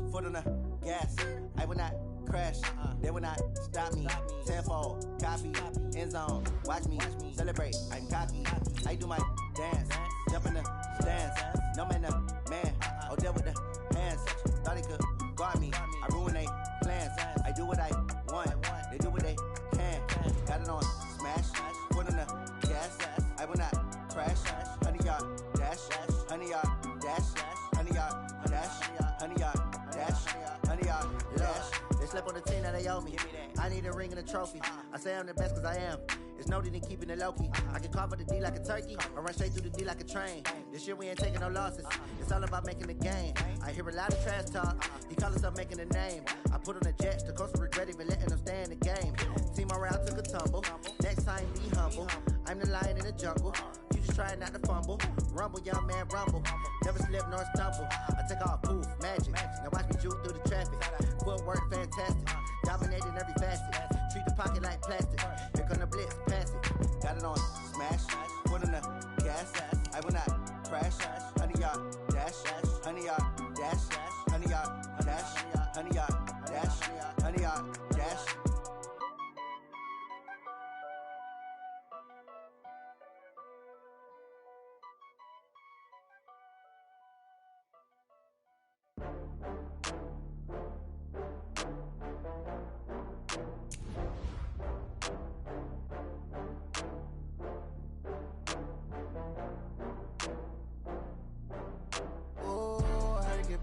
Foot on the gas. I will not crash. They will not stop me. Tenfold, copy, end zone. Watch me celebrate. I'm cocky. I do my dance. Jump in the stands. No man, no man. Oh, deal with the hands. Thought he could guard me. I ruin they plans. I do what I want. They do what they can. Got it on smash. Foot on the gas. I will not crash. 100-yard dash. 100-yard dash. 100-yard dash. 100-yard dash. 100-yard dash. They slept on the team that they owe me. I need a ring and a trophy. I say I'm the best cause I am. It's noted in keeping it low-key. I can carve up the D like a turkey or run straight through the D like a train. This year we ain't taking no losses. It's all about making the game. I hear a lot of trash talk. He call himself making a name. I put on the jets. The coach regret even letting them stay in the game. Team morale took a tumble. Next time be humble. I'm the lion in the jungle. You just try not to fumble. Rumble, young man, rumble. Never slip nor stumble. I take off, poof, magic. Now watch me juke through the traffic. Footwork fantastic. Dominating every facet. Treat the pocket like plastic. Here come the blitz, pass it. Got it on smash. Foot on the gas. I will not crash. 100-yard dash. 100-yard dash. 100-yard dash. 100-yard dash. 100-yard dash.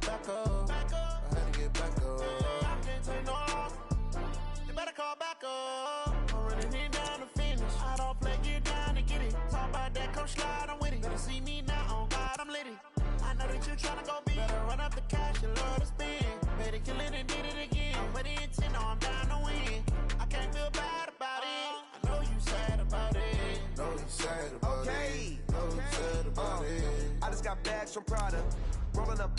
Back up. I had to get back up. I can't take no loss. You better call back up. I'm running it down to finish. I don't play, get down to get it. Talk about that, come slide, I'm with it. Better see me now, on God, I'm lit it. I know that you tryna go big. Better run up the cash, you love to spend. Better kill it and did it again. But the intent, no, I'm down to win. I can't feel bad about it. I know you sad about it. Know you sad about it. Know you sad about it. I just got bags from Prada. Rolling up.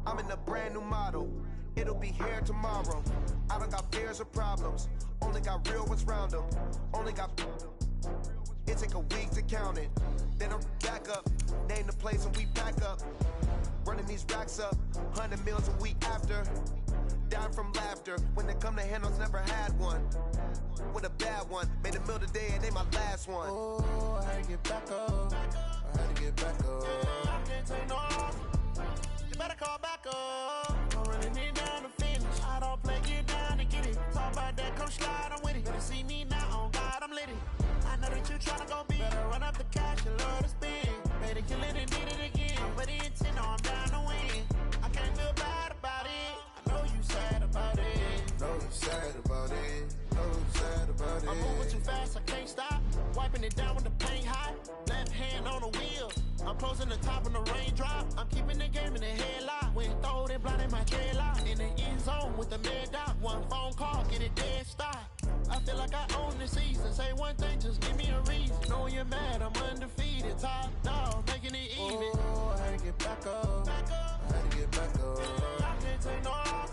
I'm in a brand new model. It'll be here tomorrow. I don't got fears or problems. Only got real ones round them. Only got. It take a week to count it. Then I'm back up. Name the place and we pack up. Running these racks up. 100 meals a week after. Dying from laughter. When they come to handles, never had one. With a bad one. Made a meal today and they my last one. Oh, I had to get back up. I had to get back up. I can't take no loss. You better call back up. I'm running it down to finish. I don't play, get down to get it. Talk about that, come slide, I'm with it. Better see me now, on God, I'm lit it. I know that you tryna go big. Better run up the cash, you love to spend. Better kill it and did it again. But the intent, no, I'm down to win. I can't feel bad about it. I know you sad about it. Know you sad about it. Know you sad about it. I'm moving too fast, I can't stop. Wiping it down with the paint hot. Left hand on the wheel. I'm closing the top on the raindrop. I'm keeping the game in the headlock. When throwed and blinded my K-lock. In the end zone with the mid dot. One phone call, get it dead stop. I feel like I own the season. Say one thing, just give me a reason. Knowing you're mad, I'm undefeated. Top dog, making it even. Oh, I had to get back up. I had to get back up. I can't take no loss.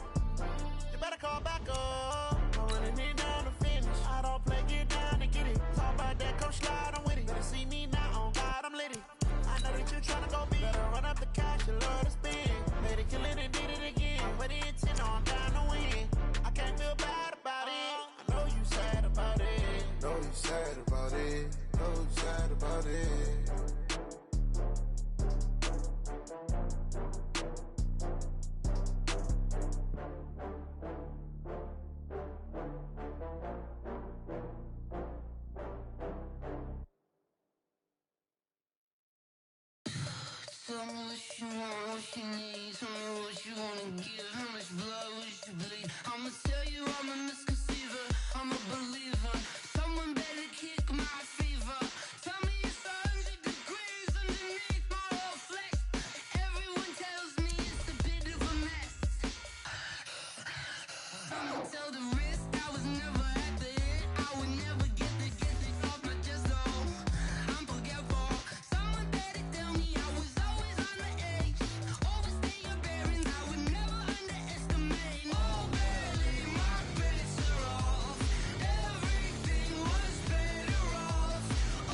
You better call back up. I'm running it down to finish. I don't play, get down to get it. Talk about that, come slide, I'm with it. Better see me now, on God, I'm lit it. I know that you tryna go big. Better run up the cash, you love to spend. Better kill it and did it again. But the intent, no, I'm down to win. I can't feel bad about it. I know you sad about it. Know you sad about it. Know you sad about it. Tell me what you want, what you need. Tell me what you wanna give. How much blood would you bleed? I'ma tell you I'm a misconceiver. I'm a believer. Someone better kick my fever. Tell me it's 100 degrees underneath my whole flesh. Everyone tells me it's a bit of a mess. I'ma tell the risk I was never at the hit. I would never get it off my chest though. I'm forgetful. Someone better tell me I was always on the edge. Overstay your bearings, I would never underestimate. Oh, barely, my bets are off. Everything was better off.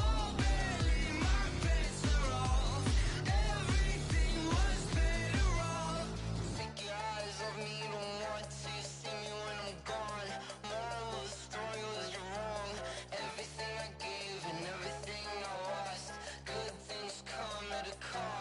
Oh, barely, my bets are off. Everything was better off. Take your eyes off me, don't want to see me when I'm gone. Moral of the story was you're wrong. Everything I gave and everything I lost. Good things come at a cost.